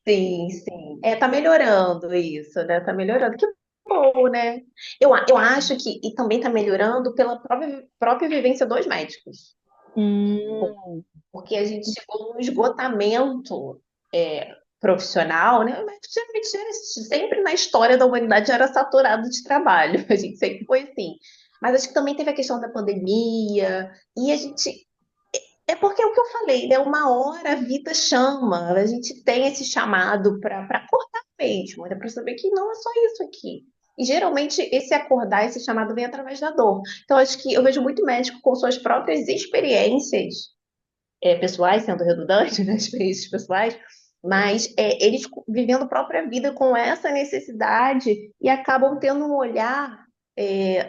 Sim, sim. É, tá melhorando isso, né? Tá melhorando. Que bom, né? Eu acho que e também tá melhorando pela própria vivência dos médicos. Hum, Porque a gente chegou num esgotamento profissional, né? O médico geralmente sempre na história da humanidade era saturado de trabalho. A gente sempre foi assim. Mas acho que também teve a questão da pandemia, e a gente é porque é o que eu falei, né? Uma hora a vida chama, a gente tem esse chamado para acordar mesmo, né? Para saber que não é só isso aqui. E geralmente esse acordar, esse chamado vem através da dor. Então, acho que eu vejo muito médico com suas próprias experiências pessoais, sendo redundante, né? Experiências pessoais, mas eles vivendo a própria vida com essa necessidade e acabam tendo um olhar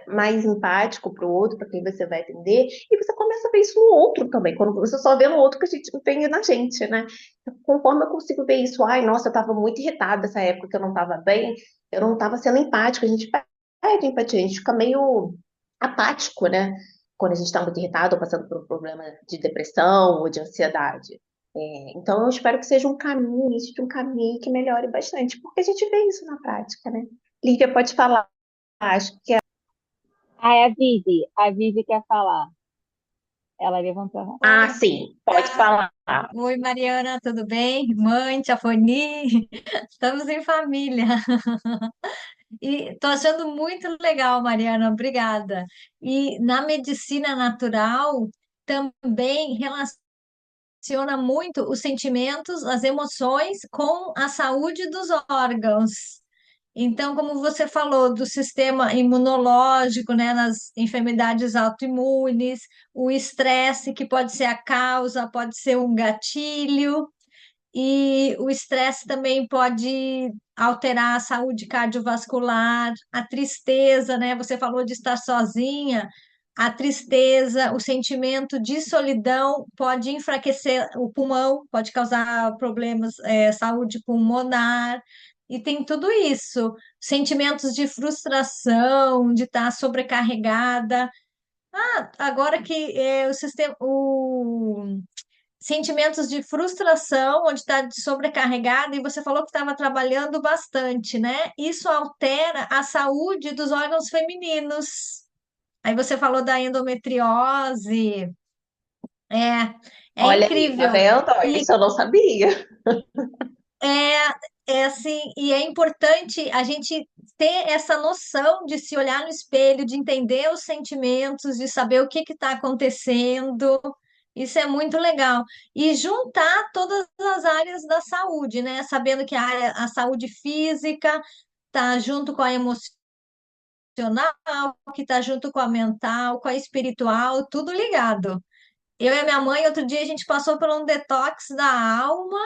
mais empático para o outro, para quem você vai atender, e você começa a ver isso no outro também, quando você só vê no outro que a gente tem na gente, né? Conforme eu consigo ver isso, ai, nossa, eu estava muito irritada nessa época que eu não estava bem, eu não estava sendo empática, a gente perde empatia, a gente fica meio apático, né? Quando a gente está muito irritado ou passando por um problema de depressão ou de ansiedade. Então, eu espero que seja um caminho, início de um caminho que melhore bastante, porque a gente vê isso na prática, né? Lívia, pode falar, acho que Ah, é a Vivi. A Vivi quer falar. Ela levantou a mão. Ah, Oi, sim, pode tá. falar. Oi, Mariana, tudo bem? Mãe, tia Foni, estamos em família. E estou achando muito legal, Mariana, obrigada. E na medicina natural também relaciona muito os sentimentos, as emoções com a saúde dos órgãos. Então, como você falou do sistema imunológico, né, nas enfermidades autoimunes, o estresse, que pode ser a causa, pode ser um gatilho, e o estresse também pode alterar a saúde cardiovascular, a tristeza, né? Você falou de estar sozinha. A tristeza, o sentimento de solidão pode enfraquecer o pulmão, pode causar problemas, saúde pulmonar, e tem tudo isso. Sentimentos de frustração, de estar sobrecarregada. Agora que o sistema, sentimentos de frustração, onde está sobrecarregada, e você falou que estava trabalhando bastante, né? Isso altera a saúde dos órgãos femininos. Aí você falou da endometriose, é, é Olha aí, tá incrível. vendo? E Isso eu não sabia. é assim, e é importante a gente ter essa noção de se olhar no espelho, de entender os sentimentos, de saber o que está acontecendo. Isso é muito legal. E juntar todas as áreas da saúde, né? Sabendo que a saúde física está junto com a emocional, que está junto com a mental, com a espiritual, tudo ligado. Eu e a minha mãe, outro dia, a gente passou por um detox da alma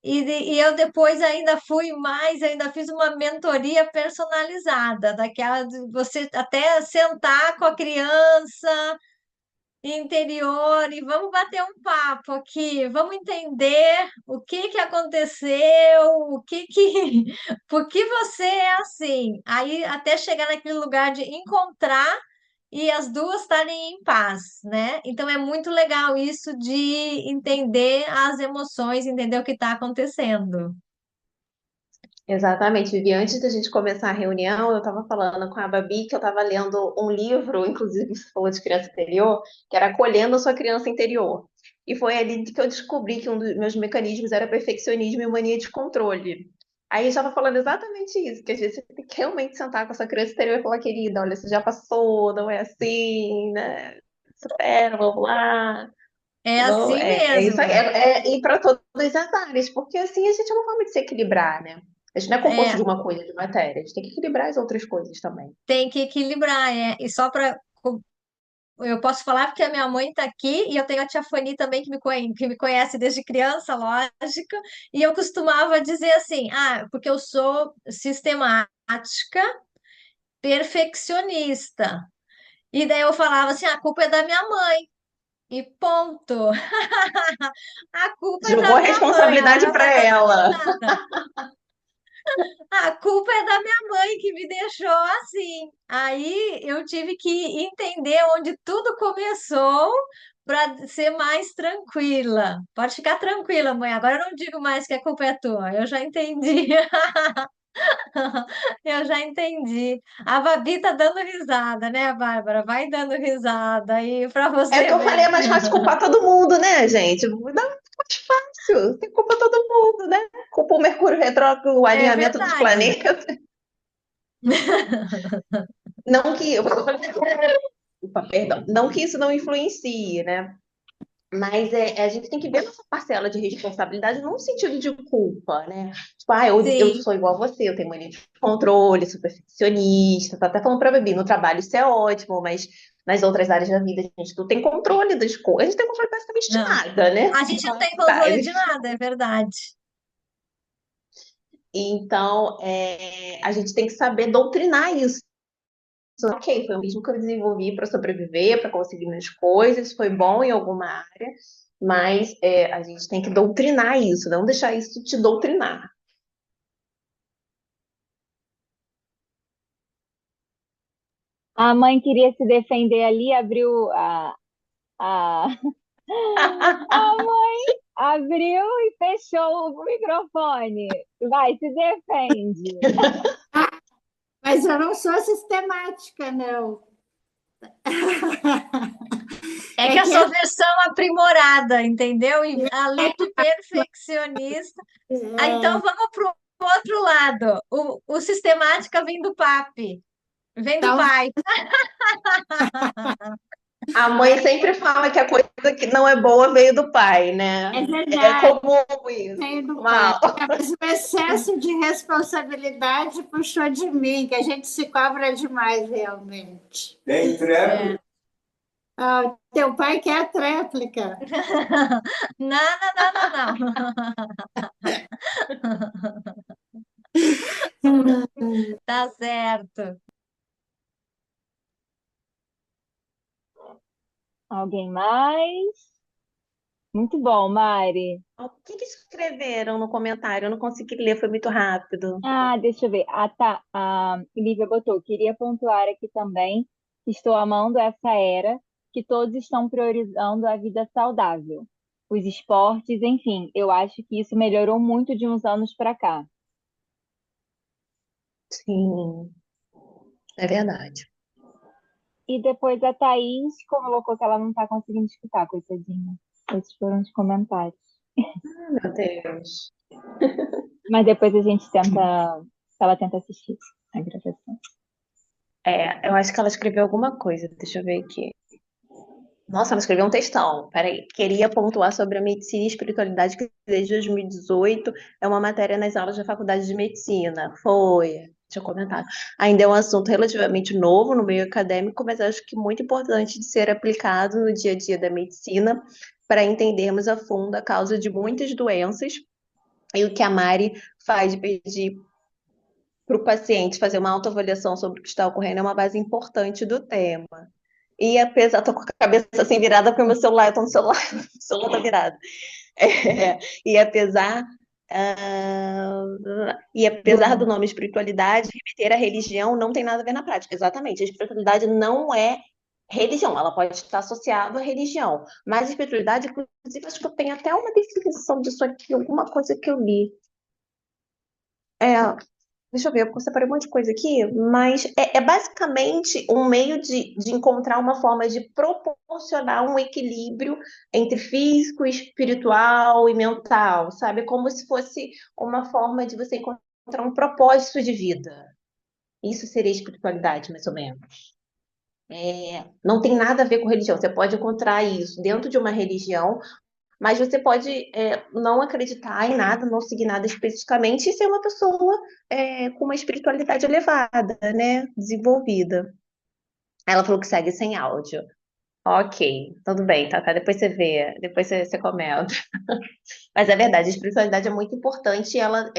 e eu depois ainda fui mais, ainda fiz uma mentoria personalizada, daquela de você até sentar com a criança interior e vamos bater um papo aqui, vamos entender o que que aconteceu, por que você é assim. Aí até chegar naquele lugar de encontrar e as duas estarem em paz, né? Então é muito legal isso de entender as emoções, entender o que está acontecendo. Exatamente, Vivi. Antes da gente começar a reunião, eu estava falando com a Babi que eu estava lendo um livro, inclusive você falou de criança interior, que era Acolhendo a Sua Criança Interior. E foi ali que eu descobri que um dos meus mecanismos era perfeccionismo e mania de controle. Aí eu estava falando exatamente isso, que às vezes você tem que realmente sentar com essa criança interior e falar, querida, olha, você já passou, não é assim, né? Supera, vamos lá. É Vamos, assim é isso aí, mesmo. é ir para todas as áreas, porque assim a gente é uma forma de se equilibrar, né? A gente não é composto de É, uma coisa, de matéria, a gente tem que equilibrar as outras coisas também. tem que equilibrar, é. E só para eu posso falar porque a minha mãe está aqui e eu tenho a tia Fani também que me conhece desde criança, lógico. E eu costumava dizer assim: porque eu sou sistemática, perfeccionista. E daí eu falava assim: a culpa é da minha mãe. E ponto. A culpa é Jogou da a minha mãe, ela responsabilidade não para está fazendo ela. nada. A culpa é da minha mãe que me deixou assim. Aí eu tive que entender onde tudo começou para ser mais tranquila. Pode ficar tranquila, mãe. Agora eu não digo mais que a culpa é tua. Eu já entendi. Eu já entendi. A Babi tá dando risada, né, Bárbara? Vai dando risada aí para É o que você eu falei, ver. é mais fácil culpar todo mundo, né, gente? Não, é mais fácil, tem culpa todo mundo, né? Culpa o Mercúrio retrógrado, o É alinhamento dos verdade. planetas. Não que. Opa, perdão. Não que isso não influencie, né? Mas a gente tem que ver essa parcela de responsabilidade num sentido de culpa, né? Tipo, eu Sim. sou igual a você, eu tenho mania de controle, sou perfeccionista, tá até falando pra Babi, no trabalho isso é ótimo, mas nas outras áreas da vida a gente não tem controle das coisas, a gente tem controle basicamente de Não. nada, né? A gente não tem Tá, controle de nada, é verdade. então, a gente tem que saber doutrinar isso. Ok, foi o mesmo que eu desenvolvi para sobreviver, para conseguir minhas coisas, foi bom em alguma área, mas a gente tem que doutrinar isso, não deixar isso te doutrinar. A mãe queria se defender ali, abriu a... A mãe abriu e fechou o microfone. Vai, se defende. Mas eu não sou sistemática, não. É que É a que sua versão aprimorada, entendeu? E além de perfeccionista. Ah, então vamos para o outro lado. O sistemática vem do papi, vem do tal- pai. A mãe sempre fala que a coisa que não é boa veio do pai, é né? É verdade, comum isso. veio do pai. Mal. Mas o excesso de responsabilidade puxou de mim, que a gente se cobra demais, realmente. Tem tréplica? É. Ah, teu pai quer a tréplica. Não, não, não, não, não. Tá certo. Alguém mais? Muito bom, Mari. O que que escreveram no comentário? Eu não consegui ler, foi muito rápido. Ah, deixa eu ver. A Lívia botou, queria pontuar aqui também que estou amando essa era, que todos estão priorizando a vida saudável, os esportes, enfim, eu acho que isso melhorou muito de uns anos para cá. Sim, é verdade. E depois a Thaís colocou que ela não está conseguindo escutar, coitadinha. Esses foram os comentários. Meu Deus. Mas depois a gente tenta, ela tenta assistir a gravação. Eu acho que ela escreveu alguma coisa. Deixa eu ver aqui. Nossa, ela escreveu um textão. Peraí. Queria pontuar sobre a medicina e espiritualidade, que desde 2018 é uma matéria nas aulas da Faculdade de Medicina. Foi. Deixa eu comentar. Ainda é um assunto relativamente novo no meio acadêmico, mas acho que muito importante de ser aplicado no dia a dia da medicina para entendermos a fundo a causa de muitas doenças e o que a Mari faz de pedir para o paciente fazer uma autoavaliação sobre o que está ocorrendo é uma base importante do tema. E apesar, tô com a cabeça assim virada porque o meu celular, eu tô no celular, o celular tá virado. E apesar e apesar do nome espiritualidade, remeter à religião não tem nada a ver na prática. Exatamente, a espiritualidade não é religião, ela pode estar associada à religião, mas a espiritualidade, inclusive, acho que eu tenho até uma definição disso aqui, alguma coisa que eu li. É, deixa eu ver, eu separei um monte de coisa aqui, mas é basicamente um meio de encontrar uma forma de proporcionar um equilíbrio entre físico, espiritual e mental, sabe? Como se fosse uma forma de você encontrar um propósito de vida. Isso seria espiritualidade, mais ou menos. Não tem nada a ver com religião. Você pode encontrar isso dentro de uma religião, mas você pode não acreditar em nada, não seguir nada especificamente e ser uma pessoa com uma espiritualidade elevada, né? Desenvolvida. Ela falou que segue sem áudio. Ok, tudo bem, tá, tá. Depois você vê, depois você comenta. Mas é verdade, a espiritualidade é muito importante e ela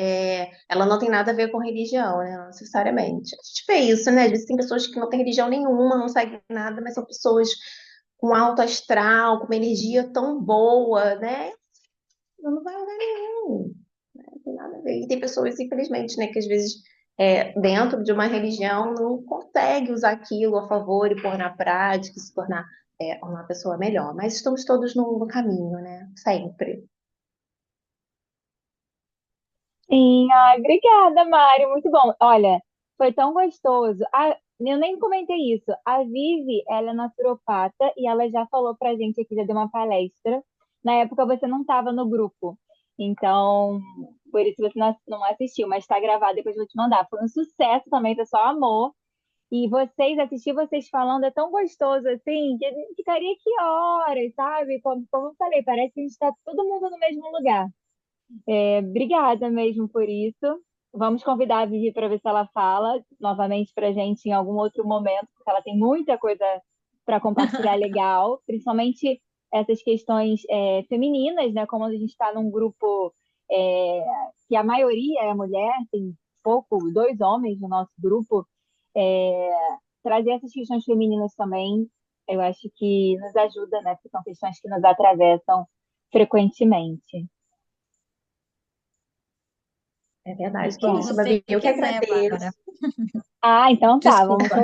não tem nada a ver com religião, né? Não necessariamente. A gente vê isso, né? Às vezes tem pessoas que não têm religião nenhuma, não seguem nada, mas são pessoas com alto astral, com uma energia tão boa, né? Não vai a lugar nenhum. Não tem nada a ver. E tem pessoas, infelizmente, né, que às vezes, dentro de uma religião, não consegue usar aquilo a favor e pôr na prática, e se tornar uma pessoa melhor. Mas estamos todos no caminho, né? Sempre. Sim, ai, obrigada, Mário, muito bom. Olha, foi tão gostoso. Eu nem comentei isso. A Vivi, ela é naturopata e ela já falou pra gente aqui, já deu uma palestra. Na época você não estava no grupo, então por isso você não assistiu, mas está gravado, depois eu vou te mandar. Foi um sucesso também, o pessoal amou. E assistir vocês falando é tão gostoso assim, que a gente ficaria aqui horas, sabe? Como eu falei, parece que a gente está todo mundo no mesmo lugar. Obrigada mesmo por isso. Vamos convidar a Vivi para ver se ela fala novamente para a gente em algum outro momento, porque ela tem muita coisa para compartilhar legal, principalmente essas questões femininas, né? Como a gente está num grupo é, que a maioria é mulher, tem dois homens no nosso grupo, é, trazer essas questões femininas também, eu acho que nos ajuda, né? Porque são questões que nos atravessam frequentemente. É verdade. Muito Que Quando bom. isso, você Babi. Eu que quiser, Bárbara. agradeço. Então tá, vamos Desculpa.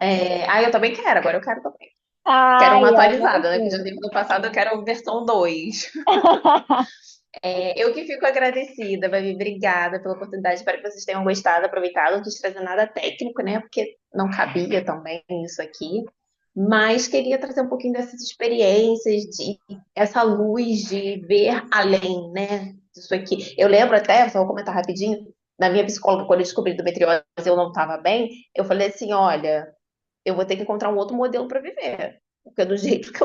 combinar. Eu também quero, agora eu quero também. Quero Ai, uma ai, atualizada, né? Que já vamos teve no passado, eu quero versão 2. Eu que fico agradecida, Babi, obrigada pela oportunidade. Espero que vocês tenham gostado, aproveitado. Não quis trazer nada técnico, né? Porque não cabia também isso aqui. Mas queria trazer um pouquinho dessas experiências, de essa luz de ver além, né? Disso aqui. Eu lembro até, só vou comentar rapidinho, na minha psicóloga, quando eu descobri endometriose, eu não estava bem, eu falei assim: olha, eu vou ter que encontrar um outro modelo para viver. Porque do jeito que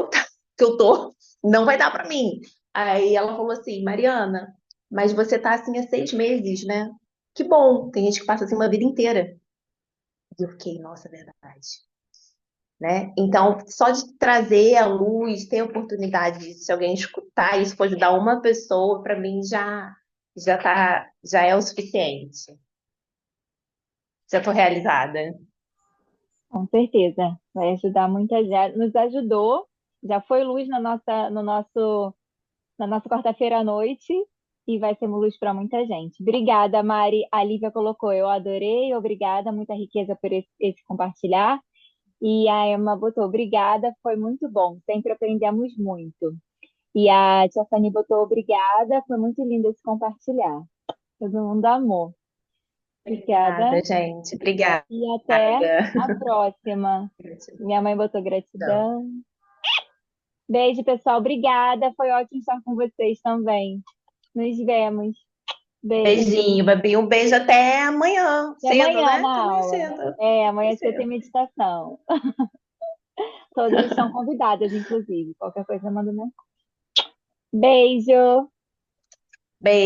eu tô, não vai dar para mim. Aí ela falou assim, Mariana, mas você tá assim há 6 meses, né? Que bom, tem gente que passa assim uma vida inteira. E eu fiquei, nossa, é verdade. Né? Então, só de trazer a luz, ter a oportunidade de, se alguém escutar isso, for ajudar uma pessoa, para mim já é o suficiente. Já estou realizada. Com certeza, vai ajudar muita gente. Nos ajudou, já foi luz na nossa, no nosso, na nossa quarta-feira à noite e vai ser luz para muita gente. Obrigada, Mari. A Lívia colocou, eu adorei, obrigada, muita riqueza por esse compartilhar. E a Emma botou, obrigada, foi muito bom, sempre aprendemos muito. E a Tia Fanny botou, obrigada, foi muito lindo esse compartilhar. Todo mundo amou. Obrigada Obrigada, gente. Obrigada. e até a próxima. Minha mãe botou Gratidão. gratidão. Beijo, pessoal. Obrigada. Foi ótimo estar com vocês também. Nos vemos. Beijo. Beijinho, Babi. Um beijo até amanhã. Até Cedo, amanhã né? na Até amanhã aula. cedo. Amanhã você tem Cedo. meditação. Todas estão convidadas, inclusive. Qualquer coisa, manda mensagem. Beijo. Beijo.